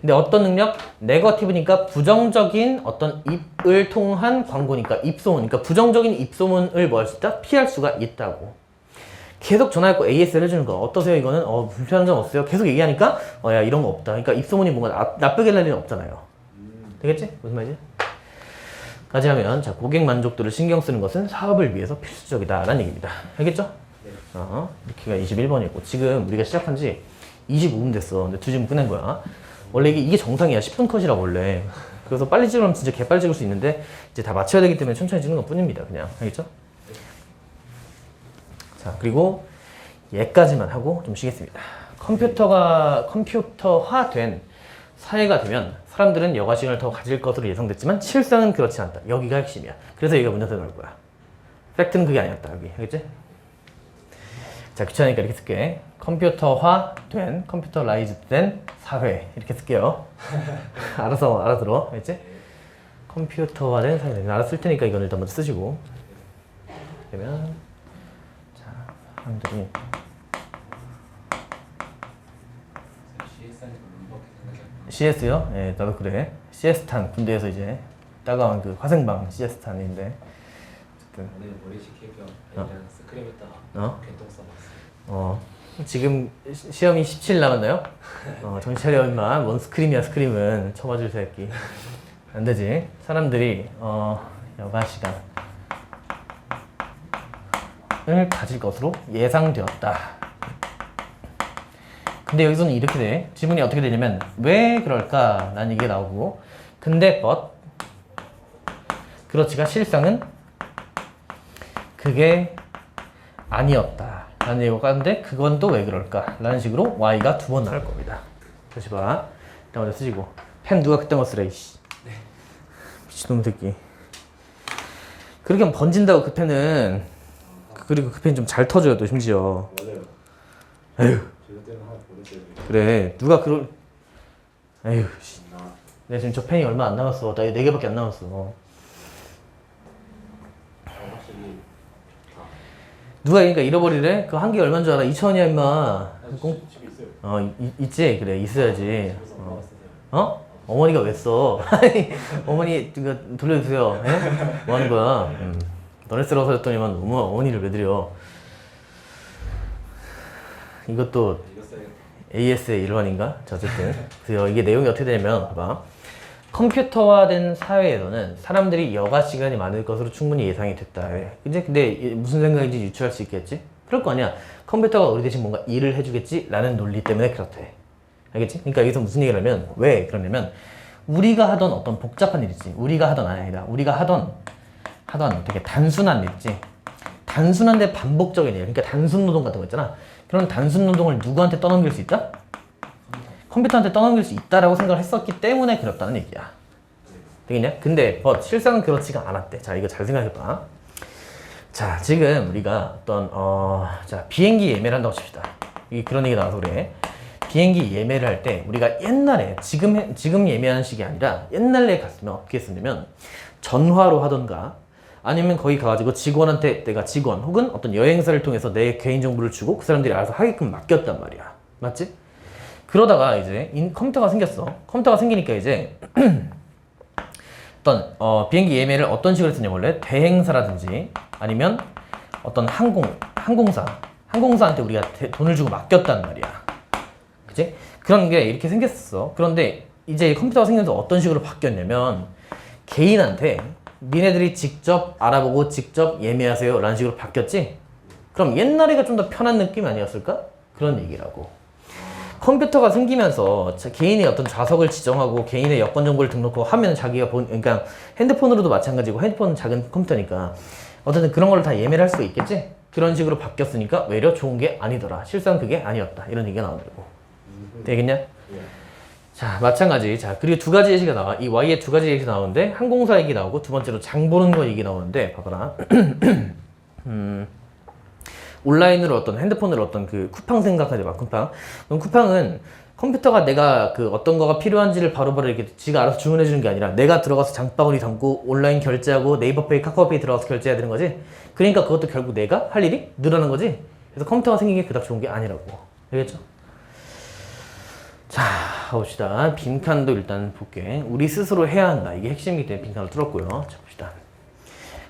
근데 어떤 능력? 네거티브니까 부정적인 어떤 입을 통한 광고니까 입소문이니까 부정적인 입소문을 뭐 할 수 있다? 피할 수가 있다고. 계속 전화했고 AS를 해주는 거 어떠세요? 이거는 불편한 점 없어요? 계속 얘기하니까 야 이런 거 없다. 그러니까 입소문이 뭔가 나쁘게 날 일은 없잖아요. 되겠지? 무슨 말이지? 까지 하면 자, 고객 만족도를 신경 쓰는 것은 사업을 위해서 필수적이다라는 얘기입니다. 알겠죠? 이렇게가 21번이었고 지금 우리가 시작한 지 25분 됐어. 근데 2시면 끝낸 거야. 원래 이게 정상이야. 10분 컷이라 원래. 그래서 빨리 찍으면 진짜 개빨리 찍을 수 있는데 이제 다 맞춰야 되기 때문에 천천히 찍는 것 뿐입니다. 그냥. 알겠죠? 자, 그리고 얘까지만 하고 좀 쉬겠습니다. 컴퓨터화된 사회가 되면 사람들은 여가 시간을 더 가질 것으로 예상됐지만 실상은 그렇지 않다. 여기가 핵심이야. 그래서 여기가 문제가 나올 거야. 팩트는 그게 아니었다. 여기. 알겠지? 자, 귀찮으니까 이렇게 쓸게. 컴퓨터화된, 컴퓨터라이즈된 사회 이렇게 쓸게요. 알아서 알아들어. 알겠지? 컴퓨터화된 사회. 알아쓸 테니까 이건 일단 먼저 쓰시고. 그러면 자, 사람들이 CS요? 예, 나도 그래. CS 탄 군대에서 이제 따가운 그 화생방 시에스타인데 어쨌든 오늘 머리식 해변 아니랑 스크림 했다가 개똥 써봤어. 지금 시험이 17일 남았나요? 정신 차려 임마. 뭔 스크림이야 스크림은. 쳐맞을 새끼. 안 되지. 사람들이 여가 시간을 가질 것으로 예상되었다. 근데 여기서는 이렇게 돼. 지문이 어떻게 되냐면 왜 그럴까? 라는 얘기가 나오고 근데 but 그렇지가 실상은 그게 아니었다 라는 얘기가 하는데 그건 또 왜 그럴까? 라는 식으로 y가 두 번 나올 겁니다. 다시 봐. 일단 먼저 쓰시고 펜 누가 그딴 거 쓰래 이씨. 네. 미친놈 새끼. 그렇게 하면 번진다고 그 펜은. 그리고 그 펜 좀 잘 터져요 또 심지어. 맞아요. 에휴. 제가 때는 하나 보냈어요. 그래 누가 그럴. 에휴 씨. 내가 지금 저 펜이 얼마 안 남았어. 나 4개밖에 안 남았어. 확실히 누가 그러니까 잃어버리래? 그 한 개 얼마인 줄 알아? 2,000원이야 임마. 집에 있어요. 있지? 그래 있어야지. 그래서 엄마가 쓰세요. 어머니가 왜 써? 아니, 어머니 이거 돌려주세요. 예? 뭐 하는 거야? 너네 쓰라고 사줬더니만 어머니를 왜 드려? 이것도 이거 써야겠다. AS의 일환인가? 자, 어쨌든 그래서 이게 내용이 어떻게 되냐면 봐봐. 컴퓨터화된 사회에서는 사람들이 여가 시간이 많을 것으로 충분히 예상이 됐다. 이제 근데 무슨 생각인지 유추할 수 있겠지? 그럴 거 아니야. 컴퓨터가 우리 대신 뭔가 일을 해주겠지? 라는 논리 때문에 그렇대. 알겠지? 그러니까 여기서 무슨 얘기를 하면 왜 그러냐면 우리가 하던 어떤 복잡한 일 있지. 우리가 하던 아니다. 우리가 하던 되게 단순한 일 있지. 단순한데 반복적인 일. 그러니까 단순 노동 같은 거 있잖아. 그런 단순 노동을 누구한테 떠넘길 수 있다? 컴퓨터한테 떠넘길 수 있다라고 생각을 했었기 때문에 그렇다는 얘기야. 되겠냐? 근데 실상은 그렇지가 않았대. 자, 이거 잘 생각해봐. 자, 지금 우리가 어떤 자, 비행기 예매를 한다고 칩시다. 이 그런 얘기 나와서 그래. 비행기 예매를 할 때 우리가 옛날에 지금 예매하는 식이 아니라 옛날에 갔으면 어떻게 했었냐면 전화로 하던가 아니면 거기 가가지고 직원한테 내가 직원 혹은 어떤 여행사를 통해서 내 개인정보를 주고 그 사람들이 알아서 하게끔 맡겼단 말이야. 맞지? 그러다가 이제 컴퓨터가 생겼어. 컴퓨터가 생기니까 이제 어떤 비행기 예매를 어떤 식으로 했었냐 원래 대행사라든지 아니면 어떤 항공사한테 우리가 돈을 주고 맡겼단 말이야. 그치? 그런 게 이렇게 생겼어. 그런데 이제 컴퓨터가 생기면서 어떤 식으로 바뀌었냐면 개인한테 니네들이 직접 알아보고 직접 예매하세요 라는 식으로 바뀌었지? 그럼 옛날에가 좀 더 편한 느낌 아니었을까? 그런 얘기라고. 컴퓨터가 생기면서 개인의 어떤 좌석을 지정하고 개인의 여권 정보를 등록하고 하면 자기가 그러니까 핸드폰으로도 마찬가지고 핸드폰은 작은 컴퓨터니까 어쨌든 그런 걸 다 예매를 할 수 있겠지? 그런 식으로 바뀌었으니까 외려 좋은 게 아니더라. 실상 그게 아니었다. 이런 얘기가 나오더라고. 되겠냐? 자, 마찬가지. 자, 그리고 두 가지 예시가 나와. 이 Y에 두 가지 예시가 나오는데 항공사 얘기 나오고 두 번째로 장 보는 거 얘기 나오는데 봐봐라. 온라인으로 어떤 핸드폰으로 어떤 그 쿠팡 생각하지 마. 쿠팡. 그럼 쿠팡은 컴퓨터가 내가 그 어떤 거가 필요한지를 바로바로 이렇게 지가 알아서 주문해 주는 게 아니라 내가 들어가서 장바구니 담고 온라인 결제하고 네이버페이, 카카오페이 들어가서 결제해야 되는 거지. 그러니까 그것도 결국 내가 할 일이 늘어나는 거지. 그래서 컴퓨터가 생긴 게 그닥 좋은 게 아니라고. 알겠죠? 자, 봅시다. 빈칸도 일단 볼게. 우리 스스로 해야 한다. 이게 핵심이기 때문에 빈칸을 뚫었고요. 자, 봅시다.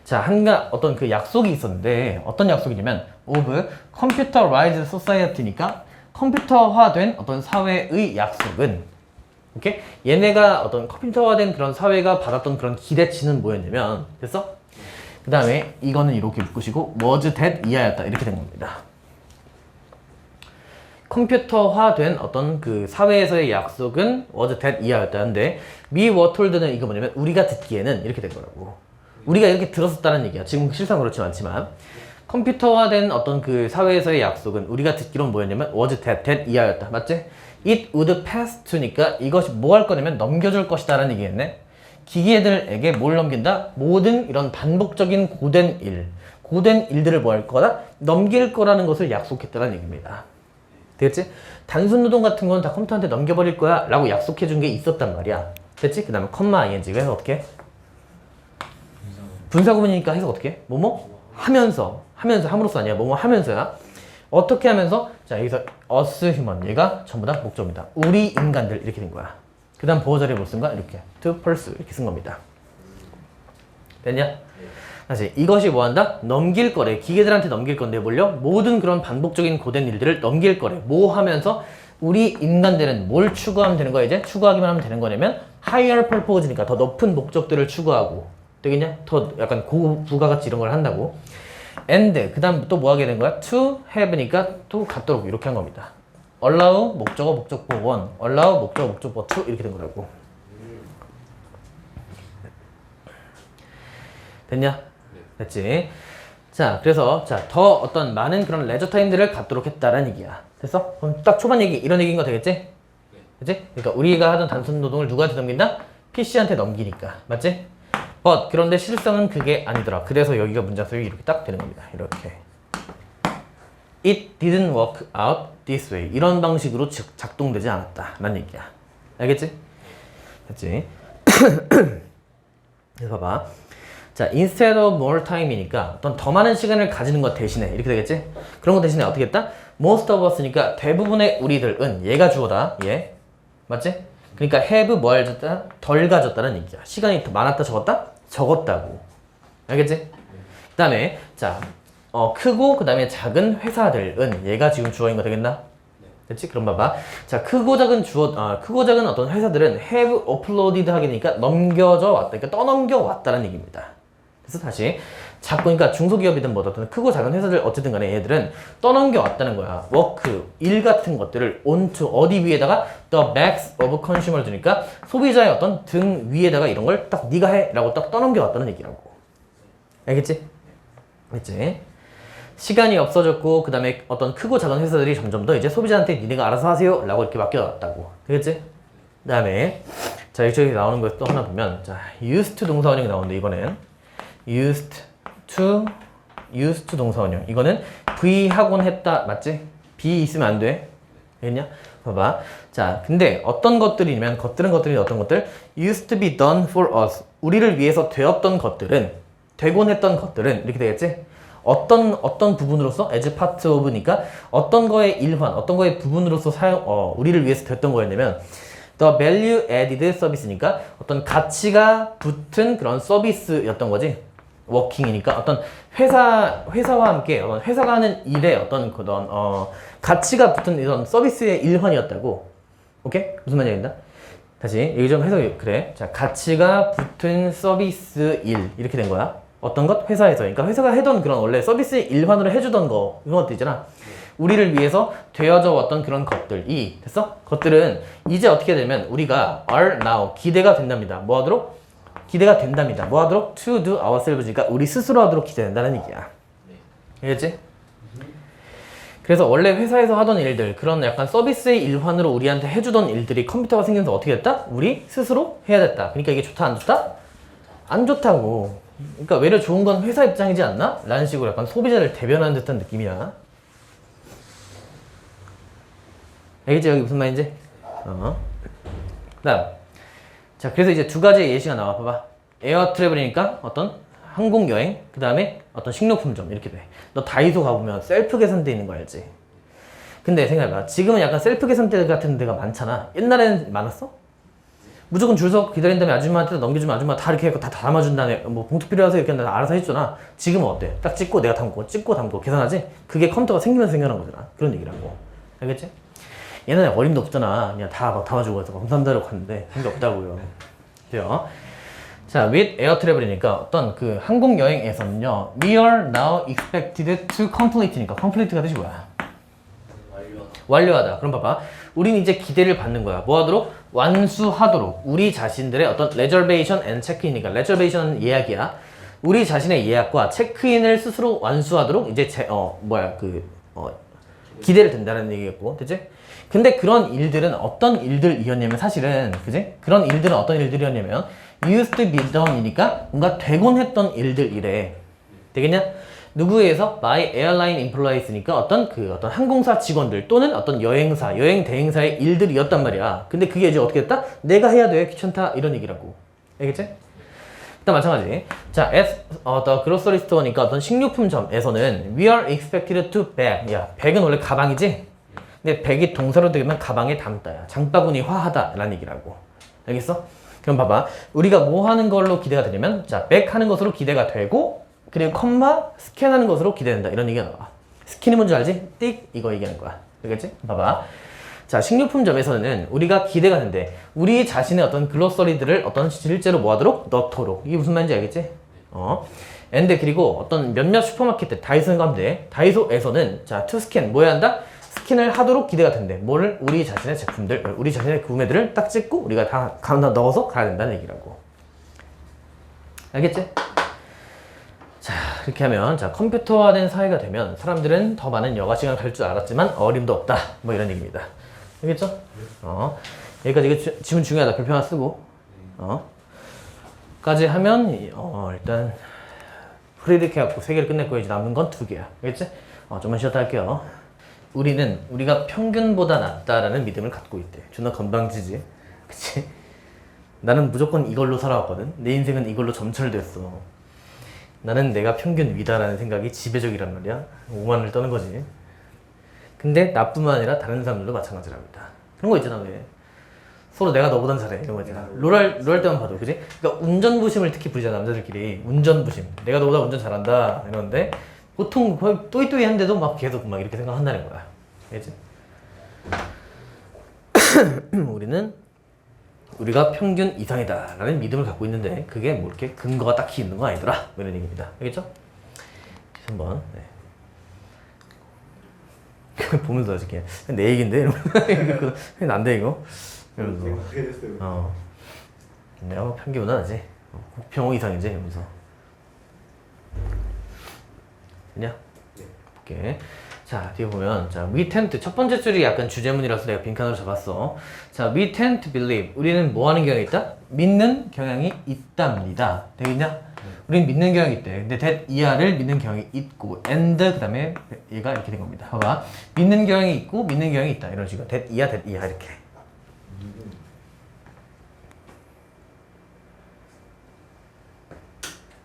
자, 어떤 그 약속이 있었는데 어떤 약속이냐면 of computerized society니까 컴퓨터화된 어떤 사회의 약속은 오케이? 얘네가 어떤 컴퓨터화된 그런 사회가 받았던 그런 기대치는 뭐였냐면 됐어? 그 다음에 이거는 이렇게 묶으시고 was that 이하였다 이렇게 된 겁니다. 컴퓨터화된 어떤 그 사회에서의 약속은 was that 이하였다는데 we were told는 이거 뭐냐면 우리가 듣기에는 이렇게 된 거라고. 우리가 이렇게 들었었다는 얘기야. 지금 실상 그렇지 않지만 컴퓨터화된 어떤 그 사회에서의 약속은 우리가 듣기로는 뭐였냐면 was that 이하였다. 맞지? It would pass to니까 이것이 뭐 할 거냐면 넘겨줄 것이다 라는 얘기였네. 기계들에게 뭘 넘긴다? 모든 이런 반복적인 고된 일들을 뭐 할 거다? 넘길 거라는 것을 약속했다는 얘기입니다. 되겠지? 단순 노동 같은 건 다 컴퓨터한테 넘겨버릴 거야 라고 약속해 준 게 있었단 말이야. 됐지? 그 다음에 컴마 ing가 해서 어떻게? 분사구문이니까 해서 어떻게? 뭐뭐? 하면서 함으로써 아니야. 뭐뭐 하면서야. 어떻게 하면서? 자, 여기서 us human 얘가 전부 다 목적입니다. 우리 인간들 이렇게 된 거야. 그 다음 보호 자리에 못 쓴 거야? 이렇게 to pursue 이렇게 쓴 겁니다. 됐냐? 다시 이것이 뭐한다? 넘길 거래. 기계들한테 넘길 건데 뭘요? 모든 그런 반복적인 고된 일들을 넘길 거래. 뭐 하면서 우리 인간들은 뭘 추구하면 되는 거야 이제? 추구하기만 하면 되는 거냐면 higher purpose니까 더 높은 목적들을 추구하고 되겠냐? 더 약간 고부가가치 이런 걸 한다고. and 그 다음 또 뭐 하게 된 거야? to have니까 또 갖도록 이렇게 한 겁니다. allow 목적어 목적보 1, allow 목적어 목적보 2 이렇게 된 거라고. 됐냐? 됐지? 자, 그래서 더 어떤 많은 그런 레저 타임들을 갖도록 했다라는 얘기야. 됐어? 그럼 딱 초반 얘기 이런 얘기인 거 되겠지? 그치? 그러니까 우리가 하던 단순 노동을 누구한테 넘긴다? PC한테 넘기니까. 맞지? but 그런데 실상은 그게 아니더라. 그래서 여기가 문장 소용이 이렇게 딱 되는 겁니다. 이렇게. It didn't work out this way. 이런 방식으로 작동되지 않았다. 라는 얘기야. 알겠지? 됐지? 그래서 봐봐. 자, instead of more time이니까 어떤 더 많은 시간을 가지는 것 대신에 이렇게 되겠지? 그런 것 대신에 어떻게 했다? most of us니까 대부분의 우리들은 얘가 주어다. 얘. 맞지? 그러니까 have 뭘 줬다? 덜 가졌다는 얘기야. 시간이 더 많았다 적었다? 적었다고. 알겠지? 그 다음에 자, 크고 그 다음에 작은 회사들은 얘가 지금 주어인 거 되겠나? 됐지? 그럼 봐봐. 자, 크고 작은 어떤 회사들은 have uploaded 하게 되니까 넘겨져 왔다. 그러니까 떠넘겨 왔다는 얘기입니다. 그래서 다시 작고 그러니까 중소기업이든 뭐든 크고 작은 회사들 어쨌든 간에 얘들은 떠넘겨 왔다는 거야. 워크, 일 같은 것들을 onto 어디 위에다가 the backs of consumer 주니까 소비자의 어떤 등 위에다가 이런 걸 딱 네가 해 라고 딱 떠넘겨 왔다는 얘기라고. 알겠지? 알겠지? 시간이 없어졌고 그 다음에 어떤 크고 작은 회사들이 점점 더 이제 소비자한테 니네가 알아서 하세요 라고 이렇게 맡겨놨다고. 되겠지? 그 다음에 자 이쪽에 나오는 거 또 하나 보면 자 used to 동사원형이 나오는데 이번엔 used to 동사원형. 이거는 V 하곤 했다. 맞지? be 있으면 안 돼. 알겠냐? 봐봐. 자, 근데 어떤 것들이면 것들이 어떤 것들? used to be done for us. 우리를 위해서 되었던 것들은 되곤 했던 것들은 이렇게 되겠지? 어떤 부분으로서 as part of니까 어떤 거의 일환, 어떤 거의 부분으로서 우리를 위해서 됐던 거였냐면 the value added service니까 어떤 가치가 붙은 그런 서비스였던 거지. 워킹이니까 어떤 회사와 함께 어떤 회사가 하는 일에 어떤 그런 가치가 붙은 이런 서비스의 일환이었다고. 오케이? 무슨 말인지 다시 얘기 좀 해서 그래. 자, 가치가 붙은 서비스 일 이렇게 된 거야. 어떤 것? 회사에서. 그러니까 회사가 해던 그런 원래 서비스의 일환으로 해주던 거 이런 것들 있잖아. 우리를 위해서 되어져 왔던 그런 것들이 됐어? 것들은 이제 어떻게 되면 우리가 are now 기대가 된답니다. 뭐 하도록? 기대가 된답니다. 뭐 하도록? to do ourselves니까 우리 스스로 하도록 기대된다는 얘기야. 알겠지? 그래서 원래 회사에서 하던 일들 그런 약간 서비스의 일환으로 우리한테 해주던 일들이 컴퓨터가 생기면서 어떻게 됐다? 우리 스스로 해야 됐다. 그러니까 이게 좋다 안 좋다? 안 좋다고. 그러니까 외려 좋은 건 회사 입장이지 않나? 라는 식으로 약간 소비자를 대변하는 듯한 느낌이야. 알겠지? 여기 무슨 말인지? 그다음 자, 그래서 이제 두 가지의 예시가 나와. 봐봐. 에어 트래블이니까 어떤 항공 여행, 그 다음에 어떤 식료품점 이렇게 돼. 너 다이소 가보면 셀프 계산대 있는 거 알지? 근데 생각해봐. 지금은 약간 셀프 계산대 같은 데가 많잖아. 옛날에는 많았어? 무조건 줄 서 기다린 다음에 아줌마한테 넘겨주면 아줌마 다 이렇게 해서 다 담아준 다음에 뭐 봉투 필요하세요 이렇게 알아서 해주잖아. 지금은 어때? 딱 찍고 내가 담고 찍고 담고 계산하지? 그게 컴퓨터가 생기면서 생겨난 거잖아. 그런 얘기라고. 알겠지? 옛날에 어림도 없잖아. 그냥 다 막 담아주고 해서 감사합니다라고 갔는데 그런 게 없다고요. 그죠? 자, with air travel이니까 어떤 그 항공 여행에서는요, we are now expected to complete니까 complete가 뜻이 뭐야? 완료하다. 그럼 봐봐. 우리는 이제 기대를 받는 거야. 뭐 하도록? 완수하도록. 우리 자신들의 어떤 reservation and check-in이니까 reservation은 예약이야. 우리 자신의 예약과 체크인을 스스로 완수하도록 이제 기대를 된다는 얘기겠고, 됐지? 근데 그런 일들은 어떤 일들이었냐면 사실은, 그지? 그런 일들은 어떤 일들이었냐면 used to be done이니까 뭔가 되곤 했던 일들이래. 되겠냐? 누구에 의해서? by airline employees니까 어떤 항공사 직원들 또는 어떤 여행사, 여행 대행사의 일들이었단 말이야. 근데 그게 이제 어떻게 됐다? 내가 해야 돼. 귀찮다. 이런 얘기라고. 알겠지? 일단 마찬가지. 자, at the grocery store니까 어떤 식료품점에서는 we are expected to bag. 야, bag은 원래 가방이지? 근데 bag이 동사로 되면 가방에 담다야. 장바구니 화하다 라는 얘기라고. 알겠어? 그럼 봐봐. 우리가 뭐 하는 걸로 기대가 되냐면, 자, 백 하는 것으로 기대가 되고, 그리고 컴마 스캔하는 것으로 기대된다. 이런 얘기가 나와. 스캔이 뭔지 알지? 띡 이거 얘기하는 거야. 알겠지? 봐봐. 자, 식료품점에서는 우리가 기대가 되는데, 우리 자신의 어떤 글로서리들을 어떤 실제로 뭐 하도록? 넣도록. 이게 무슨 말인지 알겠지? 근데 그리고 어떤 몇몇 슈퍼마켓들, 다이소인 가면 돼. 다이소에서는, 자, 투 스캔, 뭐 해야 한다? 스캔을 하도록 기대가 된대. 뭐를? 우리 자신의 제품들, 우리 자신의 구매들을 딱 찍고 우리가 다 가운데 넣어서 가야 된다는 얘기라고. 알겠지? 자, 이렇게 하면, 자, 컴퓨터화된 사회가 되면 사람들은 더 많은 여가 시간을 갈 줄 알았지만 어림도 없다. 뭐 이런 얘기입니다. 알겠죠? 여기까지 이거 지문 중요하다. 별표 하나 쓰고, 까지 하면, 일단, 프리드케 해갖고 3개를 끝낼 거야. 이제 남는 건 2개야. 알겠지? 좀만 쉬었다 할게요. 우리가 평균보다 낫다라는 믿음을 갖고 있대. 존나 건방지지? 그치? 나는 무조건 이걸로 살아왔거든. 내 인생은 이걸로 점철됐어. 나는 내가 평균 위다라는 생각이 지배적이란 말이야. 오만을 떠는 거지. 근데 나뿐만 아니라 다른 사람들도 마찬가지랍니다. 그런 거 있잖아, 왜? 서로 내가 너보단 잘해. 이런 거 있잖아. 롤 할 때만 봐도, 그지? 그러니까 운전부심을 특히 부리잖아, 남자들끼리. 운전부심. 내가 너보다 운전 잘한다. 이러는데, 보통 거의 또이또이한데도 막 계속 막 이렇게 생각한다는 거야. 알겠지? 우리가 평균 이상이다 라는 믿음을 갖고 있는데, 그게 뭐 이렇게 근거가 딱히 있는 거 아니더라. 뭐 이런 얘기입니다. 알겠죠? 한번, 네. 보면서 이렇게 내 얘긴데 이러면서 난데 이거 이러면서 내가 평균보다 나지. 국평호 이상이지 이러면서. 됐냐? 볼게. 자, 뒤에 보면, 자, we tend to, 첫 번째 줄이 약간 주제문이라서 내가 빈칸으로 잡았어. 자, we tend to believe. 우리는 뭐 하는 경향이 있다? 믿는 경향이 있답니다. 되겠냐? 우리는 믿는 경향이 있대. 근데 that 이하를 믿는 경향이 있고, and 그 다음에 얘가 이렇게 된 겁니다. 봐봐. 믿는 경향이 있고, 믿는 경향이 있다. 이런 식으로. that 이하 이렇게.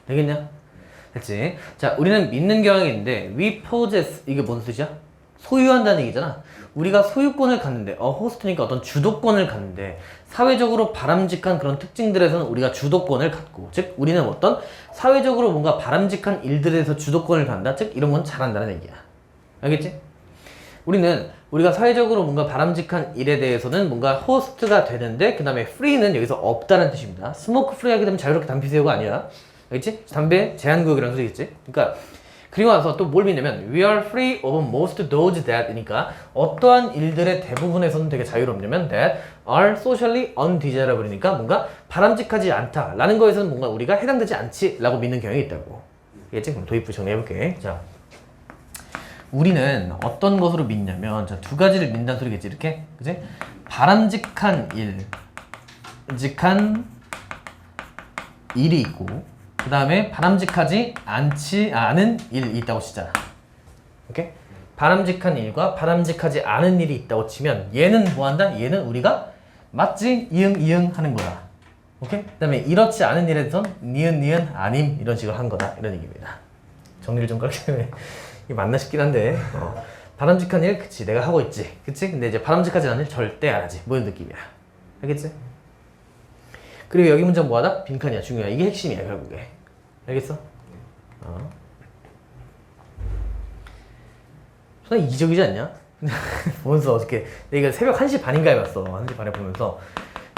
되겠냐? 됐지? 자, 우리는 믿는 경향이 있는데, we possess, 이게 뭔 뜻이야? 소유한다는 얘기잖아. 우리가 소유권을 갖는데, 호스트니까 어떤 주도권을 갖는데, 사회적으로 바람직한 그런 특징들에서는 우리가 주도권을 갖고, 즉, 우리는 어떤 사회적으로 뭔가 바람직한 일들에서 주도권을 갖는다? 즉, 이런 건 잘한다는 얘기야. 알겠지? 우리가 사회적으로 뭔가 바람직한 일에 대해서는 뭔가 호스트가 되는데, 그 다음에 free는 여기서 없다는 뜻입니다. 스모크 프리 하게 되면 자유롭게 담배 피우가 아니야. 알겠지? 담배 제한구역이라는 소리겠지? 그러니까 그리고 나서 또 뭘 믿냐면 we are free of most those that 이니까 어떠한 일들의 대부분에서는 되게 자유롭냐면 that are socially undesirable이니까 뭔가 바람직하지 않다라는 거에서는 뭔가 우리가 해당되지 않지 라고 믿는 경향이 있다고. 알겠지? 그럼 도입부 정리해볼게. 자, 우리는 어떤 것으로 믿냐면, 자, 2가지를 믿는다는 소리겠지, 이렇게? 그치? 바람직한 일이 있고, 그 다음에 바람직하지 않은 일이 있다고 치잖아. 오케이? 바람직한 일과 바람직하지 않은 일이 있다고 치면 얘는 뭐 한다? 얘는 우리가 맞지? 이응 하는 거다. 오케이? 그 다음에 이렇지 않은 일에선 니은 아님 이런 식으로 한 거다. 이런 얘기입니다. 정리를 좀 그렇게 해. 이게 맞나 싶긴 한데, 바람직한 일, 그치, 내가 하고 있지. 그치? 근데 이제 바람직하지 않은 일 절대 안 하지. 뭐 이런 느낌이야. 알겠지? 그리고 여기 문장 뭐하다? 빈칸이야. 중요해. 이게 핵심이야, 결국에. 알겠어? 정말 이기적이지 않냐? 보면서 어저께 내가 새벽 1시 반인가에 봤어. 1시 반에 보면서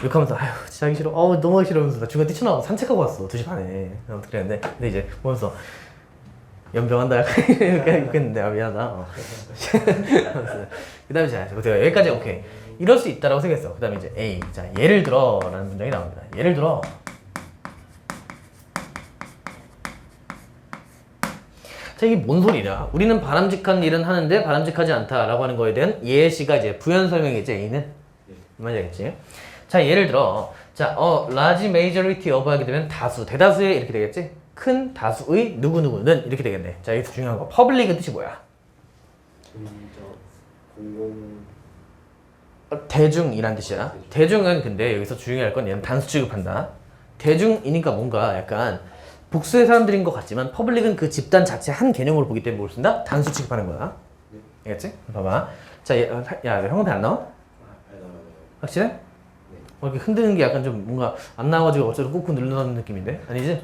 욕하면서 아휴 진짜 하기 싫어. 너무 하기 싫어. 하면서 나 중간에 뛰쳐나와서 산책하고 왔어. 2시 반에. 아무튼 그랬는데 근데 이제 보면서 연병한다 이렇게 했는데 미안하다. 그 다음에 자 제가 여기까지 오케이. 이럴 수 있다라고 생각했어. 그 다음에 이제 A. 자 예를 들어 라는 문장이 나옵니다. 예를 들어 자, 이게 뭔 소리냐? 우리는 바람직한 일은 하는데 바람직하지 않다라고 하는 거에 대한 예시가 이제 부연 설명이지, A는. 뭔지 알겠지? 자, 예를 들어, 자, large majority of 하게 되면 다수, 대다수의 이렇게 되겠지? 큰 다수의 누구누구는 이렇게 되겠네. 자, 여기서 중요한 거. public은 뜻이 뭐야? 대중이란 뜻이야. 대중은 근데 여기서 중요할 건 얘는 단수 취급한다. 대중이니까 뭔가 약간 복수의 사람들인 것 같지만 퍼블릭은 그 집단 자체 한 개념으로 보기 때문에 뭘 쓴다? 단수 취급하는 거야. 알겠지? 봐봐. 자, 야, 형한테 안 나와? 확실해? 이렇게 흔드는 게 약간 좀 뭔가 안 나와가지고 어쩌고 꾹꾹 눌러놓는 느낌인데? 아니지?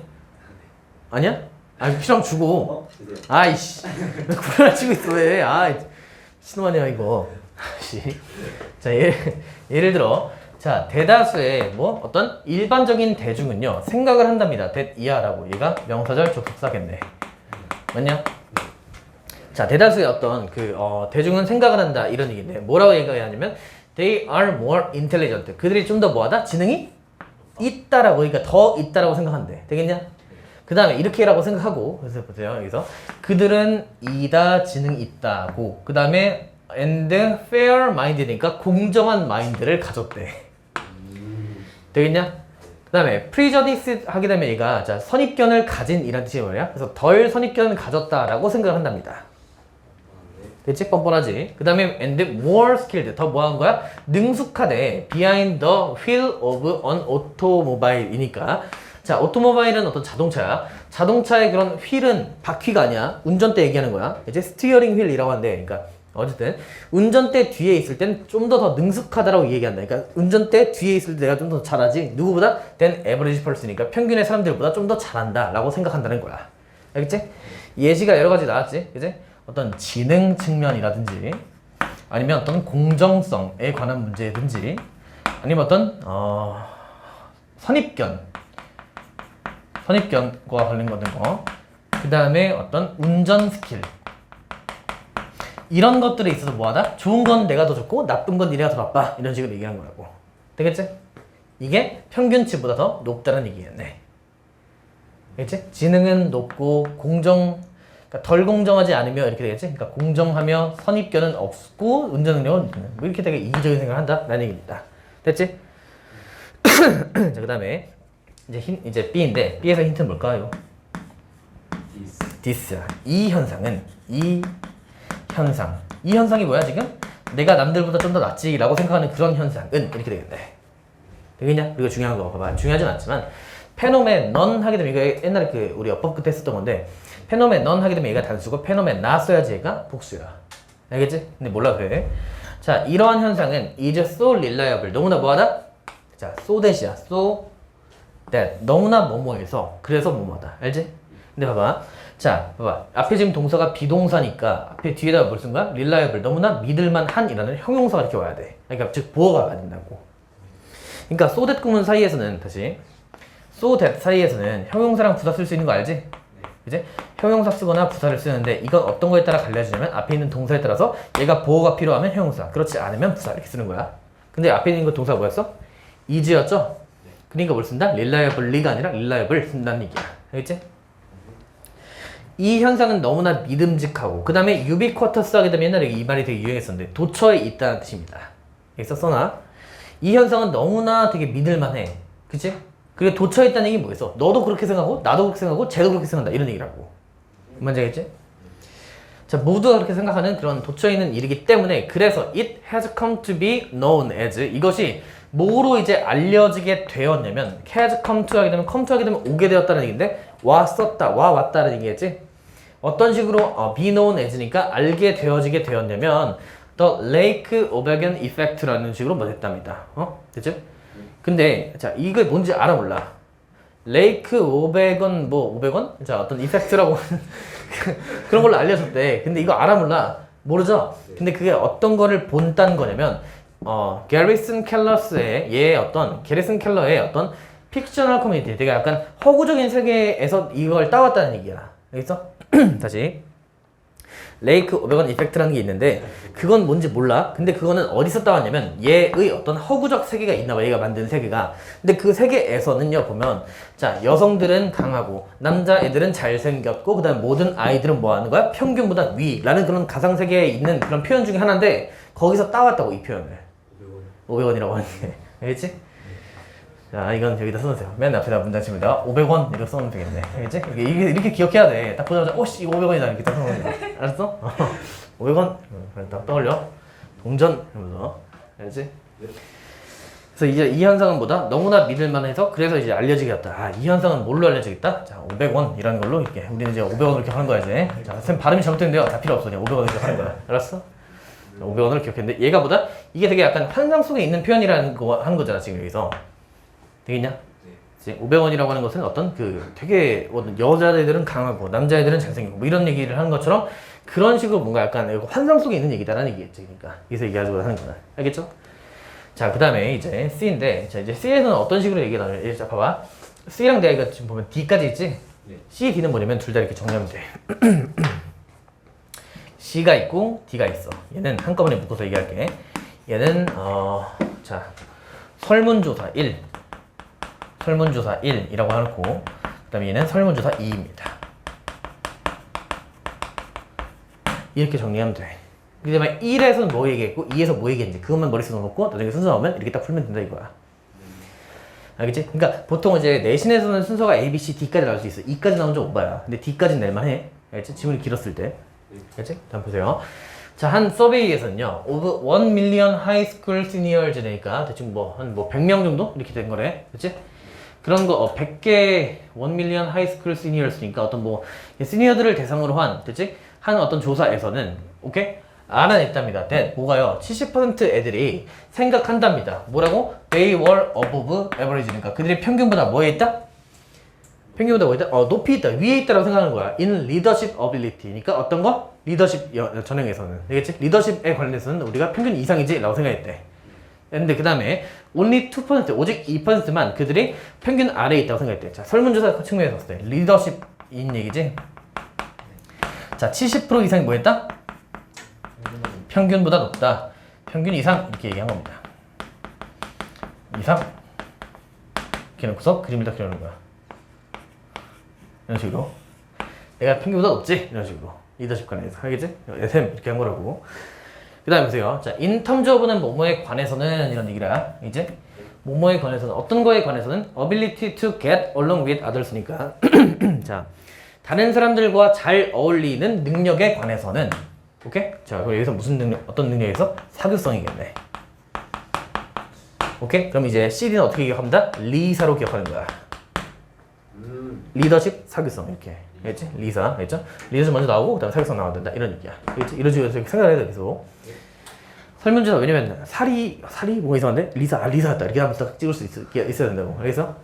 아니야? 아, 필요하면 주고. 주세요. 아이씨. 왜 구라를 치고 있어, 왜? 아이, 신호하네요, 이거. 씨. 자, 예를 들어. 자, 대다수의 뭐 어떤 일반적인 대중은요, 생각을 한답니다. that 이하라고. 얘가 명사절 접속사겠네. 맞냐? 자, 대다수의 어떤 대중은 생각을 한다. 이런 얘기인데, 뭐라고 얘기하냐면, they are more intelligent. 그들이 좀 더 뭐하다? 지능이 있다라고, 그러니까 더 있다라고 생각한대. 되겠냐? 그 다음에 이렇게라고 생각하고, 그래서 보세요. 여기서 그들은 이다 지능이 있다고. 그 다음에 and fair minded니까 공정한 마인드를 가졌대. 되겠냐? 그 다음에 prejudice 하게 되면 얘가 자 선입견을 가진 이란 뜻이 뭐야? 그래서 덜 선입견을 가졌다라고 생각을 한답니다. 됐지? 뻔뻔하지? 그 다음에 and more skilled 더 뭐 한 거야? 능숙하대 behind the wheel of an automobile 이니까 자 오토모바일은 어떤 자동차야. 자동차의 그런 휠은 바퀴가 아니야. 운전대 얘기하는 거야. 이제 스티어링 휠이라고 하는데 그러니까 어쨌든 운전대 뒤에 있을 땐 좀 더 능숙하다라고 얘기한다. 그러니까 운전대 뒤에 있을 때 내가 좀 더 잘하지. 누구보다 than average person이니까 평균의 사람들보다 좀 더 잘한다라고 생각한다는 거야. 알겠지? 예시가 여러 가지 나왔지. 그지? 어떤 지능 측면이라든지 아니면 어떤 공정성에 관한 문제든지 아니면 어떤 선입견과 관련된 거. 그 다음에 어떤 운전 스킬. 이런 것들에 있어서 뭐하다? 좋은 건 내가 더 좋고 나쁜 건 니네가 더 나빠. 이런 식으로 얘기하는 거라고. 되겠지? 이게 평균치보다 더 높다는 얘기였네. 알겠지? 지능은 높고 그러니까 덜 공정하지 않으며 이렇게 되겠지? 그러니까 공정하며 선입견은 없고 운전 능력은 뭐 이렇게 되게 이기적인 생각을 한다라는 얘기입니다. 됐지? 자, 그 다음에 이제 B인데 B에서 힌트는 뭘까요? this. 이 현상이 뭐야 지금? 내가 남들보다 좀 더 낫지라고 생각하는 그런 현상은 이렇게 되겠네. 되겠냐? 그리고 중요한 거 봐봐. 중요하진 않지만 페노메넌 하게 되면 이거 옛날에 우리 어법 그때 했었던 건데 페노메넌 하게 되면 얘가 단수고 페노메나 써야지 얘가 복수야. 알겠지? 근데 몰라 그래. 자, 이러한 현상은 is so reliable. 너무나 뭐하다? 자, so that이야. so that. 너무나 뭐뭐해서 그래서 뭐뭐하다. 알지? 근데 봐봐. 자, 봐봐. 앞에 지금 동사가 비동사니까 앞에 뒤에다가 뭘 쓴 거야? reliable. 너무나 믿을만한이라는 형용사가 이렇게 와야 돼. 그러니까 즉 보어가 된다고. 그러니까 so that 구문 사이에서는 다시 so that 사이에서는 형용사랑 부사 쓸 수 있는 거 알지? 이제 형용사 쓰거나 부사를 쓰는데 이건 어떤 거에 따라 갈려지냐면 앞에 있는 동사에 따라서 얘가 보어가 필요하면 형용사, 그렇지 않으면 부사 이렇게 쓰는 거야. 근데 앞에 있는 거 동사가 뭐였어? is였죠? 그러니까 뭘 쓴다? reliably가 아니라 reliable 쓴다는 얘기야. 알겠지? 이 현상은 너무나 믿음직하고 그 다음에 ubiquitous 하게 되면 옛날에 이 말이 되게 유행했었는데 도처에 있다는 뜻입니다. 여기서 써놔. 이 현상은 너무나 되게 믿을만해. 그치? 그게 도처에 있다는 얘기 뭐겠어? 너도 그렇게 생각하고 나도 그렇게 생각하고 쟤도 그렇게 생각한다 이런 얘기라고. 뭔지 알겠지? 자, 모두가 그렇게 생각하는 그런 도처에 있는 일이기 때문에 그래서 it has come to be known as 이것이 뭐로 이제 알려지게 되었냐면 has come to 하게 되면 come to 하게 되면 오게 되었다는 얘기인데 왔었다, 왔다는 얘기겠지? 어떤 식으로 be known as니까 알게 되어지게 되었냐면 the Lake Obegon Effect라는 식으로 뭐 됐답니다. 됐죠? 근데 자 이게 뭔지 알아 몰라? 레이크 500원 뭐 500원? 자 어떤 이펙트라고 그런 걸로 알려줬대. 근데 이거 알아 몰라? 모르죠? 근데 그게 어떤 거를 본다는 거냐면 게리슨 켈러의 어떤 픽셔널 커뮤니티 되게 약간 허구적인 세계에서 이걸 따왔다는 얘기야. 알겠어? 다시 레이크 500원 이펙트라는 게 있는데 그건 뭔지 몰라. 근데 그거는 어디서 따왔냐면 얘의 어떤 허구적 세계가 있나 봐. 얘가 만든 세계가. 근데 그 세계에서는요 보면 자 여성들은 강하고 남자애들은 잘생겼고 그 다음에 모든 아이들은 뭐 하는 거야? 평균보다 위라는 그런 가상세계에 있는 그런 표현 중에 하나인데 거기서 따왔다고 이 표현을 500원이라고 하는 게. 알겠지? 자, 이건 여기다 써놓으세요. 맨 앞에다 문장 치면 내가 500원 이렇게 써놓으면 되겠네. 알겠지? 이렇게 기억해야 돼. 딱 보자마자 오씨 이거 500원이다 이렇게 딱 써놓으면 돼. 알았어? 500원? 그래 딱 떠올려. 동전 이러면서. 알겠지? 그래서 이제 이 현상은 뭐다? 너무나 믿을만해서 그래서 이제 알려지겠다. 아, 이 현상은 뭘로 알려지겠다? 자, 500원이라는 걸로 이렇게 우리는 이제 500원 이렇게 하는 거야 이제. 자, 쌤 발음이 잘못됐는데요. 다 필요 없어. 그냥 500원 이렇게 하는 거야. 알았어? 500원을 기억했는데 얘가 보다 이게 되게 약간 환상 속에 있는 표현이라는 거 하는 거잖아 지금 여기서. 되겠냐? 네. 500원이라고 하는 것은 어떤 그 되게 어떤 여자애들은 강하고 남자애들은 잘생기고 뭐 이런 얘기를 하는 것처럼 그런 식으로 뭔가 약간 환상 속에 있는 얘기다라는 얘기겠지. 그러니까 여기서 얘기하자고 하는 거야. 알겠죠? 자, 그 다음에 이제 C인데, 자, 이제 C에서는 어떤 식으로 얘기가 나오냐. 자, 봐봐. C랑 D가 지금 보면 D까지 있지? 네. C, D는 뭐냐면 둘 다 이렇게 정리하면 돼. C가 있고 D가 있어. 얘는 한꺼번에 묶어서 얘기할게. 얘는, 자, 설문조사 1. 설문조사 1이라고 해놓고, 그 다음에 얘는 설문조사 2입니다. 이렇게 정리하면 돼. 그다음에 1에서는 뭐 얘기했고 2에서 뭐 얘기했는지 그것만 머릿속에 넣어놓고 나중에 순서 나오면 이렇게 딱 풀면 된다 이거야. 알겠지? 그러니까 보통 이제 내신에서는 순서가 A, B, C, D까지 나올 수 있어. 2까지 나오면 좀 오바야. 근데 D까지는 낼만해. 알겠지? 지문이 길었을 때. 알겠지? 다음 보세요. 자, 한 서베이에서는요. Of 1 million high school seniors니까 대충 뭐 한 뭐 100명 정도 이렇게 된 거래. 그렇지? 그런 거 100개 1 million high school seniors니까 어떤 뭐 시니어들을 대상으로 한 됐지? 한 어떤 조사에서는 오케이? 알아냈답니다. that 뭐가요? 70% 애들이 생각한답니다. 뭐라고? They were above average니까 그들이 평균보다 뭐에 있다? 평균보다 뭐에 있다? 높이 있다. 위에 있다라고 생각하는 거야. In leadership ability니까 어떤 거? 리더십 전형에서는 되겠지? 리더십에 관련해서는 우리가 평균 이상이지? 라고 생각했대. 근데 그 다음에 only 2% 오직 2%만 그들이 평균 아래에 있다고 생각했대. 자, 설문조사 측면에서 봤을 때 리더십인 얘기지? 자, 70% 이상이 뭐 했다? 평균보다 높다. 평균 이상 이렇게 얘기한 겁니다. 이상 이렇게 놓고서 그림을 딱 그려놓은 거야. 이런 식으로 내가 평균보다 높지? 이런 식으로 리더십 관련해서 알겠지? SM 이렇게 한 거라고. 그 다음에 보세요. 자, in terms of는 뭐뭐에 관해서는 이런 얘기라. 이제 뭐뭐에 관해서는 어떤 거에 관해서는 ability to get along with others니까 자, 다른 사람들과 잘 어울리는 능력에 관해서는 오케이? 자, 그럼 여기서 무슨 능력, 어떤 능력에서? 사교성이겠네. 오케이? 그럼 이제 CD는 어떻게 기억합니다? 리사로 기억하는 거야. 리더십, 사교성 이렇게. 알겠지? 리사, 알겠죠? 리더십 먼저 나오고 그다음에 사교성 나와야 된다. 이런 얘기야. 알겠지? 이런 식으로 생각을 해야 돼, 계속. 설문조사 왜냐면 살이 뭔가 이상한데? 리사였다. 이렇게 하면 딱 찍을 수 있어야 된다고. 그래서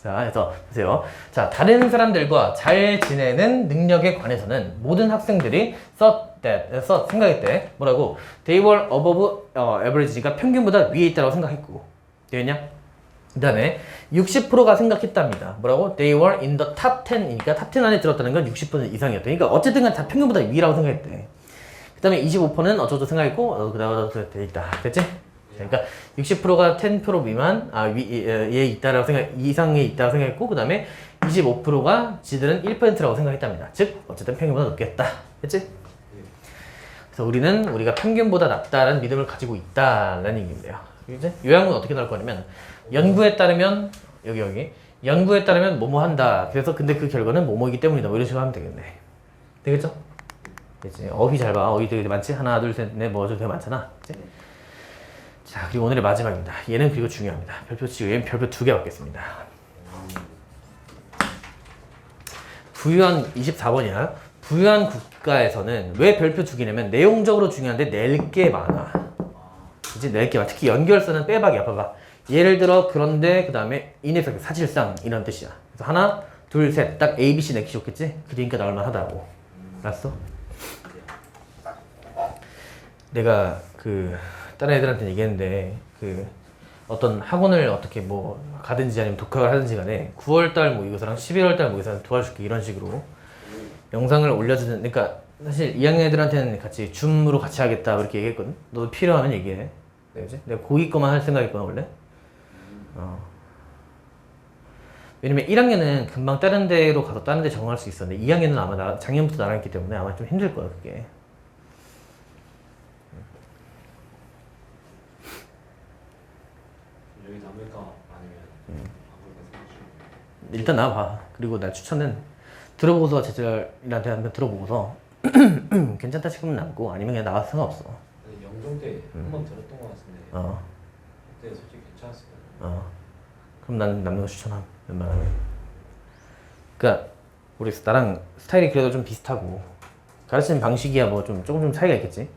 자, 그래서 보세요. 자, 다른 사람들과 잘 지내는 능력에 관해서는 모든 학생들이 생각했대. 뭐라고? They were above average니까 평균보다 위에 있다고 생각했고. 되겠냐? 그 다음에 60%가 생각했답니다. 뭐라고? They were in the top 10이니까 탑 10 안에 들었다는 건 60% 이상이었대. 그러니까 어쨌든 간 다 평균보다 위라고 생각했대. 그 다음에 25%는 어쩌고 생각했고, 그 다음에 돼 있다. 됐지? 그러니까 60%가 10% 미만, 얘 있다라고 이상에 있다고 생각했고, 그 다음에 25%가 지들은 1%라고 생각했답니다. 즉, 어쨌든 평균보다 높겠다. 됐지? 그래서 우리가 평균보다 낫다라는 믿음을 가지고 있다라는 얘기인데요. 이제 요약은 어떻게 나올 거냐면, 연구에 따르면, 연구에 따르면 뭐뭐 한다. 그래서 근데 그 결과는 뭐뭐이기 때문이다. 뭐 이런 식으로 하면 되겠네. 되겠죠? 됐지? 어휘 잘 봐. 어휘 되게 많지? 하나, 둘, 셋, 넷, 뭐 되게 많잖아. 그치? 자, 그리고 오늘의 마지막입니다. 얘는 그리고 중요합니다. 별표 치고 얘는 별표 2개 받겠습니다. 부유한 24번이야. 부유한 국가에서는 왜 별표 2개냐면 내용적으로 중요한데 낼 게 많아. 이제 낼 게 많아. 특히 연결선은 빼박이야. 봐봐. 예를 들어 그런데 그 다음에 인에서 사실상 이런 뜻이야. 그래서 하나, 둘, 셋. 딱 A, B, C 내기 좋겠지? 그러니까 나올 만하다고. 알았어? 내가 다른 애들한테 얘기했는데 어떤 학원을 어떻게 뭐 가든지 아니면 독학을 하든지 간에 9월달 모의고사랑 11월달 모의고사 도와줄게 이런 식으로 영상을 올려주는. 그러니까 사실 2학년 애들한테는 같이 줌으로 같이 하겠다 그렇게 얘기했거든. 너도 필요하면 얘기해. 그지? 내가 고기 거만 할 생각이구나 원래. 왜냐면 1학년은 금방 다른 데로 가서 다른 데 적응할 수 있었는데 2학년은 아마 작년부터 나랑 했기 때문에 아마 좀 힘들 거야 그게. 여기 남을까 아니면 안 그럴까 생각 중. 일단 나와봐. 그리고 나 추천은 들어보고서 제자들한테 한번 들어보고서 괜찮다 싶으면 남고 아니면 그냥 나와서 상관없어. 근데 영종 때 한 번 들었던 것 같은데 그때 솔직히 괜찮았을 거예요. 그럼 나는 남는 거 추천함. 웬만하면. 그니까 우리 나랑 스타일이 그래도 좀 비슷하고 가르치는 방식이야 뭐 조금 차이가 있겠지.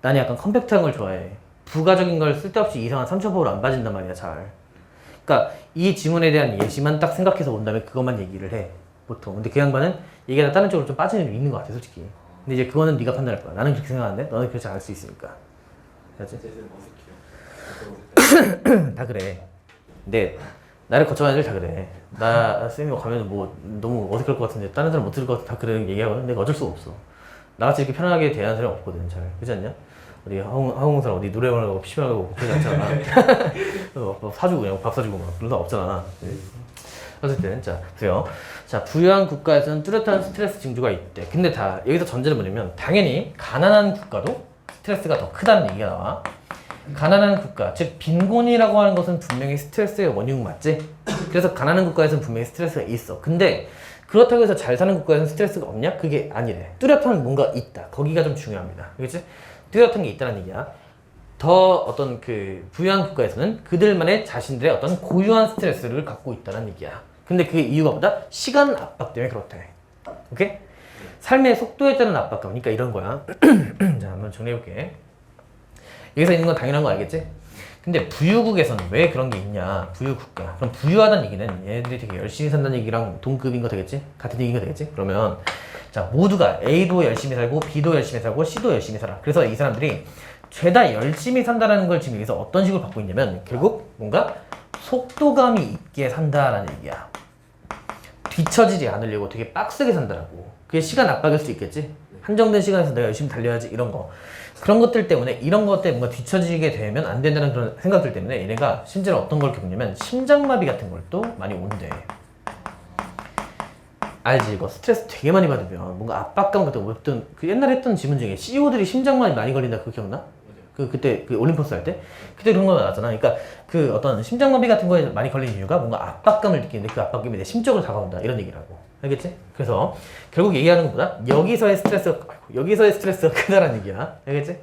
나는 약간 컴팩트한 걸 좋아해. 부가적인 걸 쓸데없이 이상한 삼천포로 안 빠진단 말이야, 잘. 그러니까 이 지문에 대한 예시만 딱 생각해서 온 다음에 그것만 얘기를 해, 보통. 근데 그 양반은 얘기가 다른 쪽으로 좀 빠지는 게 있는 것 같아, 솔직히. 근데 이제 그거는 네가 판단할 거야. 나는 그렇게 생각하는데 너는 그렇지 않을 수 있으니까. 알지? 다 그래. 근데 나를 거쳐가는 애들 다 그래. 나 쌤이 가면 뭐 너무 어색할 것 같은데 다른 사람 못 들을 것 같아 다 그래 얘기하거든. 내가 어쩔 수가 없어. 나같이 이렇게 편하게 대하는 사람이 없거든, 잘. 그렇지 않냐? 우리 항공사람 어디 노래방 가고 PC방 가고 그러지 않잖아. 막 사주고 그냥 밥 사주고 막 그런 거 없잖아. 어쨌든 자 보세요. 자, 부유한 국가에서는 뚜렷한 스트레스 징조가 있대. 근데 다 여기서 전제는 뭐냐면 당연히 가난한 국가도 스트레스가 더 크다는 얘기가 나와. 가난한 국가, 즉 빈곤이라고 하는 것은 분명히 스트레스의 원흉 맞지? 그래서 가난한 국가에서는 분명히 스트레스가 있어. 근데 그렇다고 해서 잘 사는 국가에서는 스트레스가 없냐? 그게 아니래. 뚜렷한 뭔가 있다. 거기가 좀 중요합니다. 그렇지? 뚜렷한 게 있다는 얘기야. 더 어떤 그 부유한 국가에서는 그들만의 자신들의 어떤 고유한 스트레스를 갖고 있다는 얘기야. 근데 그 이유가 뭐다? 시간 압박 때문에 그렇대. 오케이? 삶의 속도에 따른 압박감. 그러니까 이런 거야. 자, 한번 정리해볼게. 여기서 있는 건 당연한 거 알겠지? 근데 부유국에서는 왜 그런 게 있냐? 부유국가. 그럼 부유하다는 얘기는 얘네들이 되게 열심히 산다는 얘기랑 동급인 거 되겠지? 같은 얘기가 되겠지? 그러면 자, 모두가 A도 열심히 살고 B도 열심히 살고 C도 열심히 살아. 그래서 이 사람들이 죄다 열심히 산다라는 걸 지금 여기서 어떤 식으로 받고 있냐면 결국 뭔가 속도감이 있게 산다라는 얘기야. 뒤처지지 않으려고 되게 빡세게 산다라고. 그게 시간 압박일 수 있겠지? 한정된 시간에서 내가 열심히 달려야지 이런 거. 그런 것들 때문에 이런 것 때문에 뭔가 뒤처지게 되면 안 된다는 그런 생각들 때문에 얘네가 실제로 어떤 걸 겪냐면 심장마비 같은 걸 또 많이 온대. 알지? 이거 스트레스 되게 많이 받으면 뭔가 압박감 같은 거 어떤 그 옛날에 했던 질문 중에 CEO들이 심장마비 많이 걸린다 그거 기억나? 그때 그 올림포스 할 때 그때 그런 거 나왔잖아. 그러니까 그 어떤 심장마비 같은 거에 많이 걸리는 이유가 뭔가 압박감을 느끼는데 그 압박감이 내 심적으로 다가온다 이런 얘기라고. 알겠지? 그래서 결국 얘기하는 것보다 여기서의 스트레스가 크다라는 얘기야. 알겠지?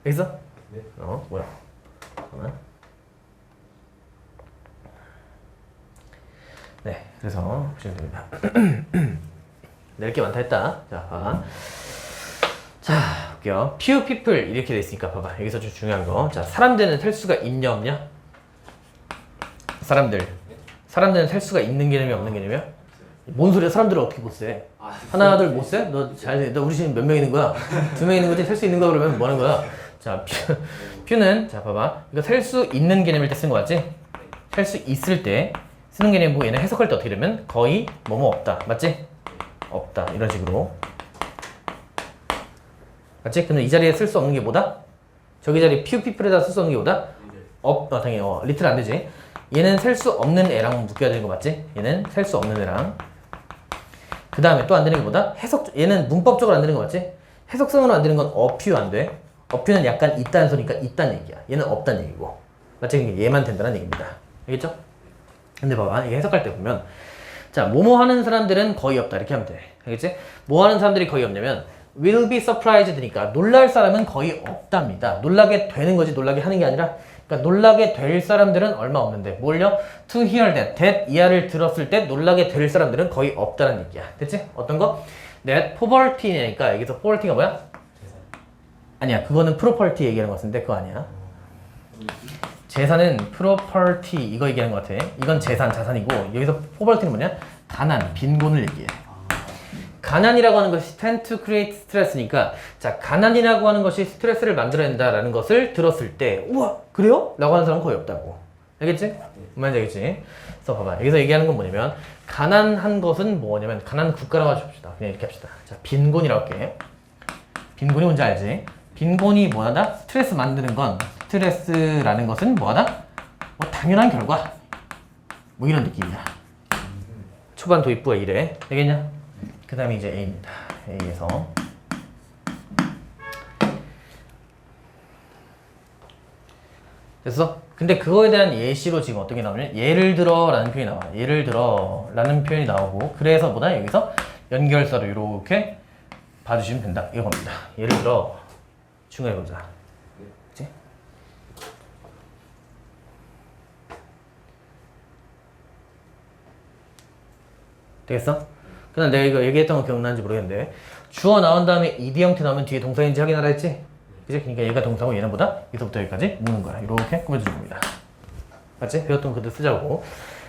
알겠어? 네. 뭐야? 잠깐만. 네, 그래서 보시면 됩니다. 낼 게 많다 했다. 자, 봐봐. 자, 볼게요. Few people 이렇게 돼 있으니까 봐봐. 여기서 좀 중요한 거. 자, 사람들은 셀 수가 있냐 없냐? 사람들은 셀 수가 있는 개념이 없는 개념이야? 뭔 소리야? 사람들은 어떻게 못 세? 하나, 둘 못 세? 너 우리 지금 몇 명 있는 거야? 2명 있는 거지? 셀 수 있는 거 그러면 뭐 하는 거야? 자, 퓨는 자 봐봐. 이거 셀 수 있는 개념일 때 쓴 거 맞지? 셀 수 있을 때 쓰는 개념이고 얘는 해석할 때 어떻게 되면 거의 뭐뭐 없다. 맞지? 없다. 이런 식으로. 맞지? 근데 이 자리에 쓸 수 없는 게 뭐다? 저기 자리에 few people에다 쓸 수 없는 게 뭐다? 당연히 리틀 안 되지. 얘는 셀 수 없는 애랑 묶여야 되는 거 맞지? 얘는 셀 수 없는 애랑. 그 다음에 또 안 되는 게 뭐다? 얘는 문법적으로 안 되는 거 맞지? 해석성으로 안 되는 건 few 안 돼. few는 약간 있다는 소리니까 있다는 얘기야. 얘는 없다는 얘기고. 맞지? 그러니까 얘만 된다는 얘기입니다. 알겠죠? 근데 봐봐. 이게 해석할 때 보면 자, 뭐뭐 하는 사람들은 거의 없다. 이렇게 하면 돼. 알겠지? 뭐 하는 사람들이 거의 없냐면 will be surprised니까 놀랄 사람은 거의 없답니다. 놀라게 되는 거지 놀라게 하는 게 아니라 그러니까 놀라게 될 사람들은 얼마 없는데 뭘요? To hear that 이하를 들었을 때 놀라게 될 사람들은 거의 없다는 얘기야. 됐지? 어떤 거? that poverty니까 여기서 poverty가 뭐야? 아니야. 그거는 property 얘기하는 것 같은데 그거 아니야. 재산은 property 이거 얘기하는 것 같아. 이건 자산이고 여기서 poverty는 뭐냐? 가난, 빈곤을 얘기해. 가난이라고 하는 것이 tend to create stress니까 자 가난이라고 하는 것이 스트레스를 만들어낸다라는 것을 들었을 때 우와 그래요? 라고 하는 사람은 거의 없다고. 알겠지? 뭔지 알겠지? 그래서 봐봐 여기서 얘기하는 건 뭐냐면 가난한 것은 뭐냐면 가난한 국가라고 해줍시다. 그냥 이렇게 합시다. 자 빈곤이라고 할게. 빈곤이 뭔지 알지? 빈곤이 뭐하다? 스트레스 만드는 건 스트레스라는 것은 뭐하다? 뭐 당연한 결과 뭐 이런 느낌이야. 초반 도입부가 이래. 되겠냐? 그 다음에 이제 A입니다. A에서 됐어? 근데 그거에 대한 예시로 지금 어떤 게 나오냐면 예를 들어 라는 표현이 나와. 예를 들어 라는 표현이 나오고 그래서 보다 여기서 연결사로 이렇게 봐주시면 된다. 이겁니다. 예를 들어 중요해보자. 그치? 되겠어? 그냥 내가 이거 얘기했던 거 기억나는지 모르겠는데 주어 나온 다음에 ed 형태 나오면 뒤에 동사인지 확인하라 했지? 그치? 그러니까 얘가 동사고 얘는 뭐다? 여기서부터 여기까지 모으는 거야. 이렇게 꾸며주는 겁니다. 맞지? 배웠던 거 그대로 쓰자고.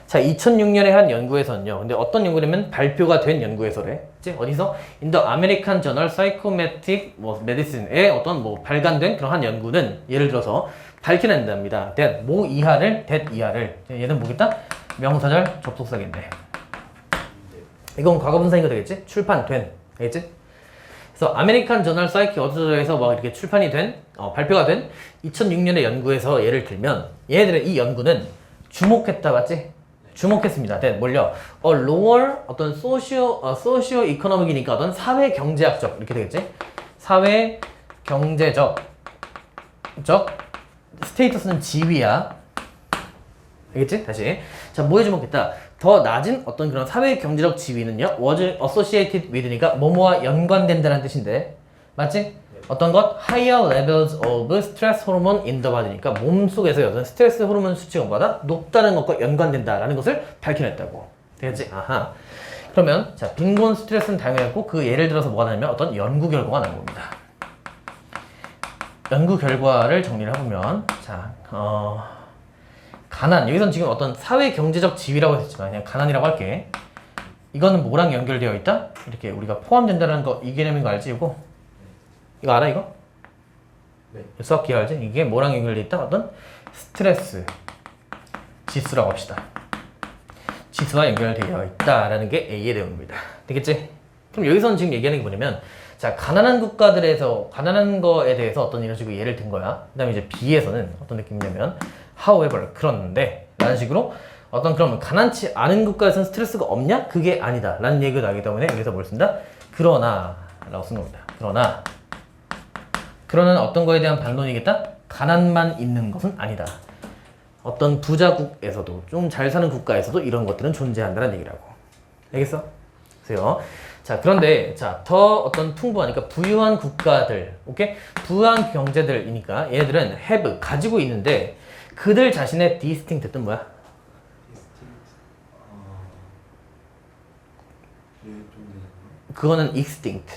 자, 2006년에 한 연구에서는요. 근데 어떤 연구냐면 발표가 된 연구에서래. 그치? 어디서? In the American Journal Psychometric Medicine에 어떤 뭐 발간된 그런 한 연구는 예를 들어서 밝혀낸답니다. that 뭐 이하를, that 이하를. 얘는 뭐겠다? 명사절 접속사겠네. 이건 과거분사인 거 되겠지? 출판된. 되겠지? 그래서 아메리칸 저널 사이키 어쩌저에서 막 이렇게 출판이 된, 발표가 된 2006년의 연구에서 예를 들면 얘네들의 이 연구는 주목했다, 맞지? 주목했습니다. 뭘요? lower 어떤 소시오 이코노믹이니까 어떤 사회 경제학적 이렇게 되겠지? 사회 경제적 스테이터스는 지위야. 알겠지? 다시. 자, 뭐에 주목했다? 더 낮은 어떤 그런 사회 경제적 지위는요, was associated with니까 뭐뭐와 연관된다는 뜻인데, 맞지? 어떤 것? higher levels of stress hormone in the body니까 몸 속에서 어떤 스트레스 호르몬 수치가 뭐다? 높다는 것과 연관된다라는 것을 밝혀냈다고. 되겠지? 아하. 그러면 자, 빈곤 스트레스는 다양하고 그 예를 들어서 뭐가 나냐면 어떤 연구 결과가 나온 겁니다. 연구 결과를 정리를 해보면 자, 가난, 여기선 지금 어떤 사회 경제적 지위라고 했지만 그냥 가난이라고 할게. 이거는 뭐랑 연결되어 있다? 이렇게 우리가 포함된다는 거, 이 개념인 거 알지? 이거 알아 이거? 네. 수학 기하 알지? 이게 뭐랑 연결되어 있다? 어떤 스트레스 지수라고 합시다. 지수와 연결되어 있다라는 게 A의 내용입니다. 되겠지? 그럼 여기서는 지금 얘기하는 게 뭐냐면 자, 가난한 국가들에서 가난한 거에 대해서 어떤 이런 식으로 예를 든 거야. 그 다음에 이제 B에서는 어떤 느낌이냐면 however, 그런데 라는 식으로 어떤 그러면 가난치 않은 국가에서는 스트레스가 없냐? 그게 아니다 라는 얘기가 나기 때문에 여기서 뭘 쓴다? 그러나 라고 쓴 겁니다. 그러나 어떤 거에 대한 반론이겠다? 가난만 있는 것은 아니다. 어떤 부자국에서도 좀 잘 사는 국가에서도 이런 것들은 존재한다는 얘기라고. 알겠어? 그래서 자, 그런데 자, 더 어떤 풍부하니까 부유한 국가들, 오케이? 부유한 경제들이니까 얘들은 have 가지고 있는데 그들 자신의 distinct 뜻은 뭐야? 그거는 extinct.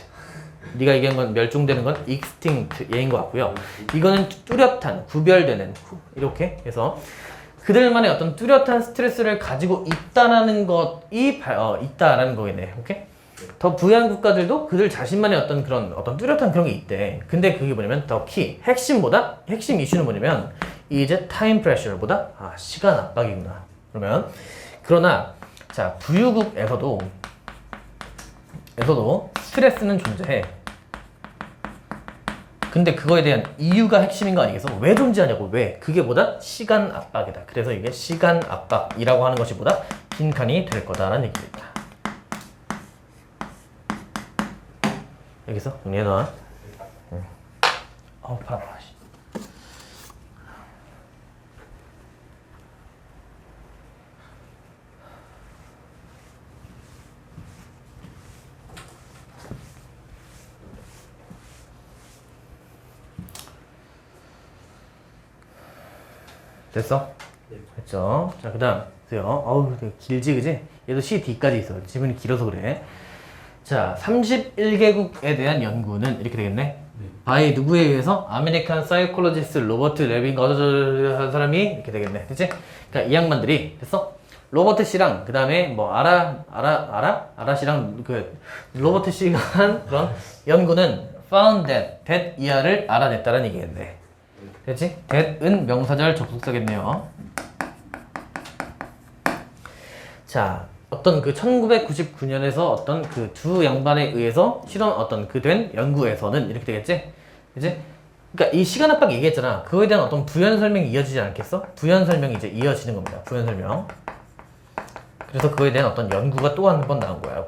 네가 얘기한 건 멸종되는 건 extinct 얘인 것 같고요. 이거는 뚜렷한, 구별되는 이렇게 해서 그들만의 어떤 뚜렷한 스트레스를 가지고 있다라는 것이 있다라는 거겠네. 오케이? 더 부유한 국가들도 그들 자신만의 어떤 그런 어떤 뚜렷한 그런 게 있대. 근데 그게 뭐냐면 더 키, 핵심 이슈는 뭐냐면 이제 타임 프레셔보다 시간 압박이구나. 그러나 자, 부유국에서도 스트레스는 존재해. 근데 그거에 대한 이유가 핵심인 거 아니겠어? 왜 존재하냐고. 왜? 그게 뭐다? 시간 압박이다. 그래서 이게 시간 압박이라고 하는 것이 보다 빈칸이 될 거다라는 얘기입니다. 여기서 정리해놔. 팔 아파. 됐어? 네. 됐죠? 자, 그 다음 어우 되게 길지, 그지? 얘도 C, D까지 있어. 지문이 길어서 그래. 자, 31개국에 대한 연구는 이렇게 되겠네. 네. 바이 누구에 의해서? 아메리칸 사이콜로지스트 로버트 레빈가 한 사람이 이렇게 되겠네. 그치? 그러니까 이 양반들이 됐어? 로버트 씨랑 그 다음에 뭐 아라 씨랑 그 로버트 씨가 한 그런 연구는 found that 이하를 알아냈다는 얘기겠네. 됐지? that은 명사절 접속사겠네요. 자, 어떤 그 1999년에서 어떤 그 두 양반에 의해서 실험 어떤 그 된 연구에서는 이렇게 되겠지? 그치? 그러니까 이 시간 압박 얘기했잖아. 그거에 대한 어떤 부연 설명이 이어지지 않겠어? 부연 설명이 이제 이어지는 겁니다. 부연 설명. 그래서 그거에 대한 어떤 연구가 또 한 번 나온 거야.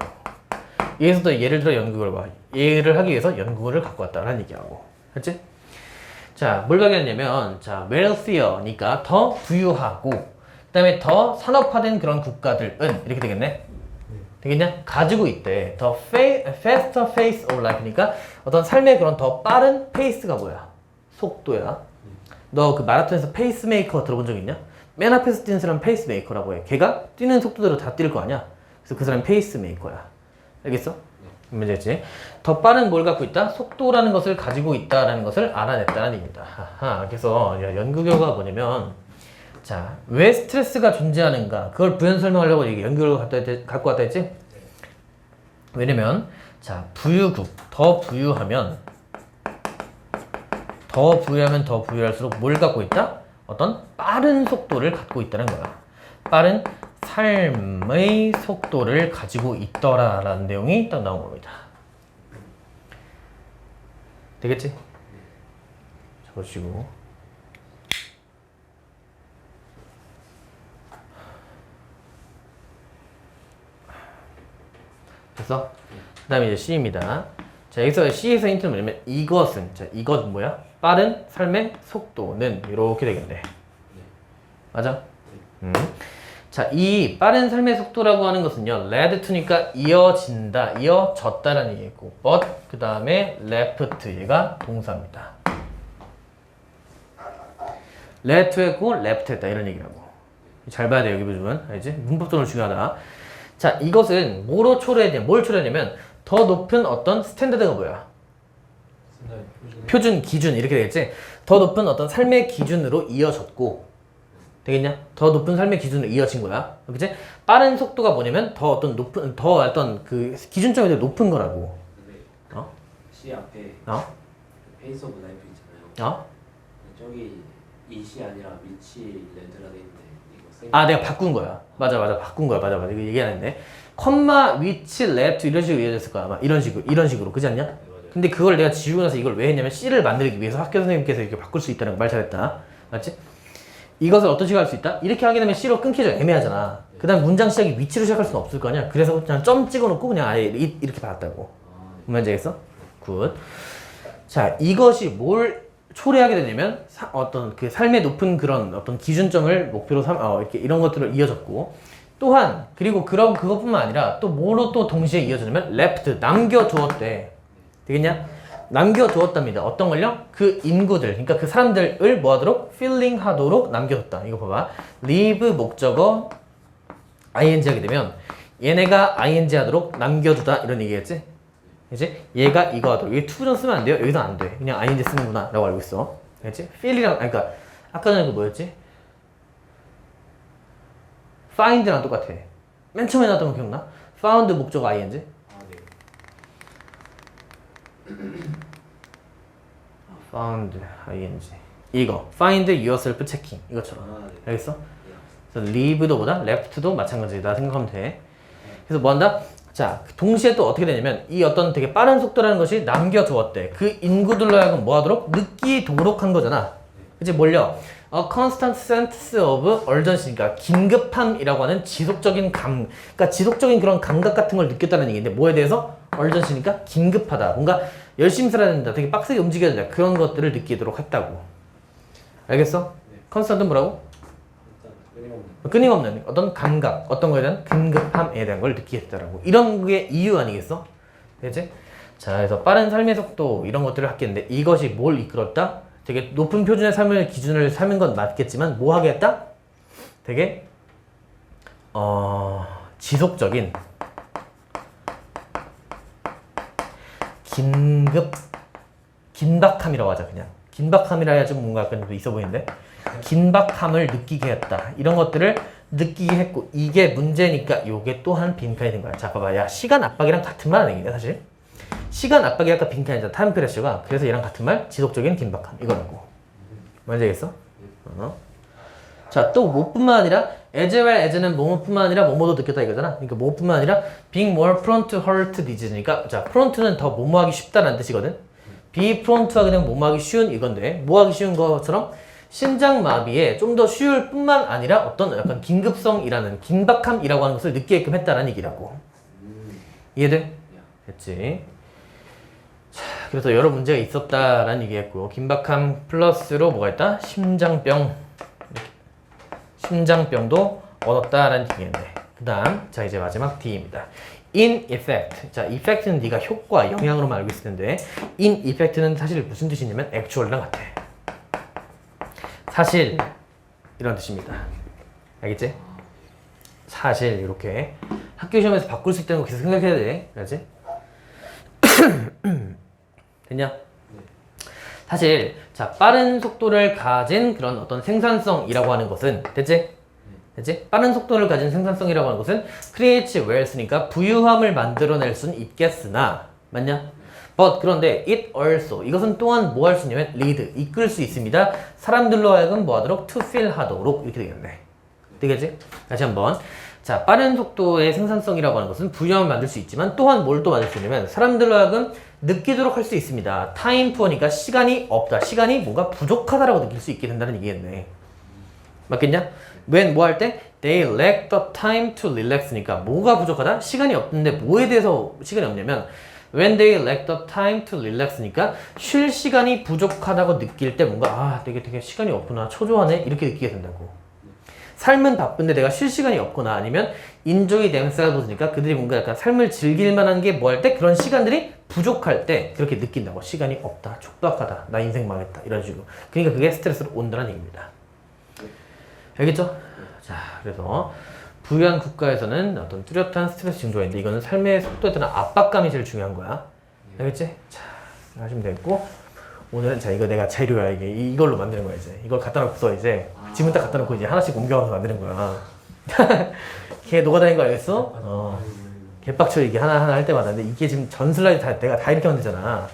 여기서도 예를 들어 연구 결과. 예를 하기 위해서 연구를 갖고 왔다는 얘기하고. 그치? 자, 뭘 발견했냐면, 자, wealthier니까 더 부유하고, 그 다음에 더 산업화된 그런 국가들은 이렇게 되겠네? 되겠냐? 가지고 있대. 더 faster pace of life니까 어떤 삶의 그런 더 빠른 페이스가 뭐야? 속도야. 너 그 마라톤에서 페이스메이커 들어본 적 있냐? 맨 앞에서 뛰는 사람 페이스메이커라고 해. 걔가 뛰는 속도대로 다 뛸 거 아니야? 그래서 그 사람이 페이스메이커야. 알겠어? 문제지. 더 빠른 뭘 갖고 있다? 속도라는 것을 가지고 있다라는 것을 알아냈다는 얘기입니다. 하하. 그래서 연구 결과가 뭐냐면, 자, 왜 스트레스가 존재하는가? 그걸 부연 설명하려고 이게 연구 결과 갖고 왔다 했지? 왜냐면, 자, 부유국, 더 부유하면 더 부유할수록 뭘 갖고 있다? 어떤 빠른 속도를 갖고 있다는 거야. 빠른 삶의 속도를 가지고 있더라라는 내용이 딱 나온 겁니다. 되겠지? 적어주시고. 됐어? 그 다음에 이제 C입니다. 자, 여기서 C에서 힌트는 뭐냐면 이것은, 자, 이것은 뭐야? 빠른 삶의 속도는 이렇게 되겠네. 맞아? 자, 이 빠른 삶의 속도라고 하는 것은요, led to니까 이어진다, 이어졌다라는 얘기고, but 그 다음에 left 얘가 동사입니다. led to 했고 left 했다 이런 얘기라고. 잘 봐야 돼 여기 부분, 알지? 문법적으로 중요하다. 자, 이것은 뭐로 초래했냐, 뭘 초래했냐면 더 높은 어떤 스탠다드가 뭐야? 표준, 기준 이렇게 되겠지? 더 높은 어떤 삶의 기준으로 이어졌고, 되겠냐? 더 높은 삶의 기준으로 이어진 거야. 그치? 빠른 속도가 뭐냐면 더 어떤 그 기준점이 더 높은 거라고. 어? C 앞에 어? 페이스 오브 라이프 있잖아요. 어? 저기 이 C 아니라 위치 레드라 돼 있는데 이거 생. 아, 내가 바꾼 거야. 맞아. 바꾼 거야. 맞아. 이거 얘기 안 했네. 컴마, 위치, 레프트 이런 식으로 이어졌을 거야. 아마 이런 식으로. 그지 않냐? 근데 그걸 내가 지우고 나서 이걸 왜 했냐면 C를 만들기 위해서 학교 선생님께서 이렇게 바꿀 수 있다는 거 말 잘했다. 맞지? 이것을 어떤 식으로 할 수 있다? 이렇게 하게 되면 C로 끊기죠. 애매하잖아. 그 다음 문장 시작이 위치로 시작할 수는 없을 거 아니야. 그래서 그냥 점 찍어놓고 그냥 아예 이렇게 받았다고. 뭔지 알겠어? 굿. 자, 이것이 뭘 초래하게 되냐면 어떤 그 삶의 높은 그런 어떤 기준점을 목표로 이렇게 이런 것들을 이어졌고, 또한 그리고 그것뿐만 아니라 또 뭐로 또 동시에 이어지냐면 left, 남겨두었대. 되겠냐? 남겨두었답니다. 어떤 걸요? 그 인구들, 그러니까 그 사람들을 뭐 하도록? feeling 하도록 남겨뒀다. 이거 봐봐. leave 목적어 ing 하게 되면 얘네가 ing 하도록 남겨두다 이런 얘기겠지? 그치? 얘가 이거 하도록. 여기 to 좀 쓰면 안 돼요? 여기서 안 돼. 그냥 ing 쓰는구나 라고 알고 있어. 그치? feel이랑, 그러니까 아까 전에 그 뭐였지? find랑 똑같아. 맨 처음에 나왔던 거 기억나? found 목적어 ing. found ing 이거 find yourself checking 이것처럼. 알겠어? 그래서 leave도 보다 left도 마찬가지다 생각하면 돼. 그래서 뭐 한다? 자, 동시에 또 어떻게 되냐면 이 어떤 되게 빠른 속도라는 것이 남겨두었대. 그 인구들로 하여금 뭐 하도록? 느끼도록 한 거잖아. 그치? 뭘요? A constant sense of urgency니까 긴급함이라고 하는 지속적인 그러니까 지속적인 그런 감각 같은 걸 느꼈다는 얘기인데, 뭐에 대해서? urgency니까 긴급하다. 뭔가 열심히 살아야 된다. 되게 빡세게 움직여야 된다. 그런 것들을 느끼도록 했다고. 알겠어? 네. constant은 뭐라고? 끊임없는 어떤 감각, 어떤 거에 대한 긴급함에 대한 걸 느끼게 했다라고. 이런 게 이유 아니겠어? 그치? 자, 그래서 빠른 삶의 속도 이런 것들을 했겠는데 이것이 뭘 이끌었다? 되게 높은 표준의 삶의 기준을 삼은 건 맞겠지만 뭐 하게 했다? 되게 지속적인 긴박함이라고 하자. 그냥 긴박함이라 해야 좀 뭔가 약간 좀 있어 보이는데, 긴박함을 느끼게 했다. 이런 것들을 느끼게 했고, 이게 문제니까 요게 또한 빈칸이 된 거야. 자, 봐봐. 야, 시간 압박이랑 같은 말 아니냐 사실? 시간 압박이 아까 빈칸이잖아. 타임 프레셔가. 그래서 얘랑 같은 말, 지속적인 긴박함 이거라고. 뭔지 알겠어? 자, 또 뭐뿐만 아니라 as well as는 뭐뭐뿐만 아니라 뭐뭐도 느꼈다 이거잖아. 그러니까 뭐뿐만 아니라 being more prone to heart disease니까, 자, prone는 더 뭐뭐하기 쉽다라는 뜻이거든. be prone to가 그냥 뭐뭐하기 쉬운 이건데, 뭐하기 쉬운 것처럼 심장마비에 좀 더 쉬울 뿐만 아니라 어떤 약간 긴급성이라는 긴박함이라고 하는 것을 느끼게끔 했다라는 얘기라고. 이해돼? 됐지? 자, 그래서 여러 문제가 있었다라는 얘기했고요. 긴박함 플러스로 뭐가 있다? 심장병도 얻었다라는 얘기인데, 그 다음, 자, 이제 마지막 D입니다. in effect. 자, effect는 네가 효과, 영향으로만 알고 있을 텐데, in effect는 사실 무슨 뜻이냐면 actual이랑 같아. 사실 이런 뜻입니다. 알겠지? 사실 이렇게 학교 시험에서 바꿀 수 있다는 거 계속 생각해야 돼. 알지? 됐냐? 사실 자 빠른 속도를 가진 그런 어떤 생산성이라고 하는 것은 됐지? 됐지? 빠른 속도를 가진 생산성이라고 하는 것은 creates wealth니까 부유함을 만들어낼 수는 있겠으나 맞냐? But 그런데 it also 이것은 또한 뭐 할 수 있냐면 lead 이끌 수 있습니다. 사람들로 하여금 뭐 하도록 to feel 하도록 이렇게 되겠네. 되겠지? 다시 한번 자 빠른 속도의 생산성이라고 하는 것은 부유함을 만들 수 있지만 또한 뭘 또 만들 수 있냐면 사람들로 하여금 느끼도록 할 수 있습니다. time poor니까 시간이 없다. 시간이 뭔가 부족하다라고 느낄 수 있게 된다는 얘기겠네. 맞겠냐? when 뭐 할 때 they lack the time to relax니까 뭐가 부족하다? 시간이 없는데 뭐에 대해서 시간이 없냐면 when they lack the time to relax니까 쉴 시간이 부족하다고 느낄 때 뭔가 아 되게 시간이 없구나 초조하네 이렇게 느끼게 된다고. 삶은 바쁜데 내가 쉴 시간이 없거나 아니면 enjoy themselves니까 그들이 뭔가 약간 삶을 즐길 만한 게 뭐 할 때 그런 시간들이 부족할 때 그렇게 느낀다고. 시간이 없다 촉박하다 나 인생 망했다 이런 식으로. 그러니까 그게 스트레스로 온다는 얘기입니다. 알겠죠? 자 그래서 부유한 국가에서는 어떤 뚜렷한 스트레스 징조가 있는데 이거는 삶의 속도에 따른 압박감이 제일 중요한 거야. 알겠지? 자 하시면 되겠고 오늘은 자 이거 내가 재료야 이게 이걸로 만드는 거야 이제. 이걸 갖다 놓고서 이제 지문 딱 갖다 놓고 이제 하나씩 옮겨가면서 만드는 거야. 걔 녹아다니는 거 알겠어? 개빡쳐 이게 하나하나 할 때마다. 근데 이게 지금 전 슬라이드 내가 다 이렇게 만들잖아.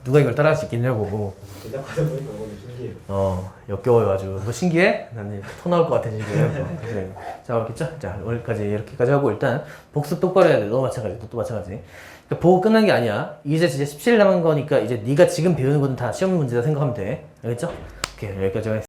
누가 이걸 따라할 수 있겠냐고. 제작하다 보니까 오늘 신기해요. 역겨워요 아주. 너 신기해? 나는 토 나올 것 같아 지금. 그래. 자 그렇겠죠? 자 오늘까지 이렇게까지 하고 일단 복습 똑바로 해야 돼. 너 마찬가지. 또 마찬가지. 그러니까 보고 끝난 게 아니야. 이제 진짜 17일 남은 거니까 이제 네가 지금 배우는 건 다 시험 문제다 생각하면 돼. 알겠죠? 오케이 여기까지 하겠습니다.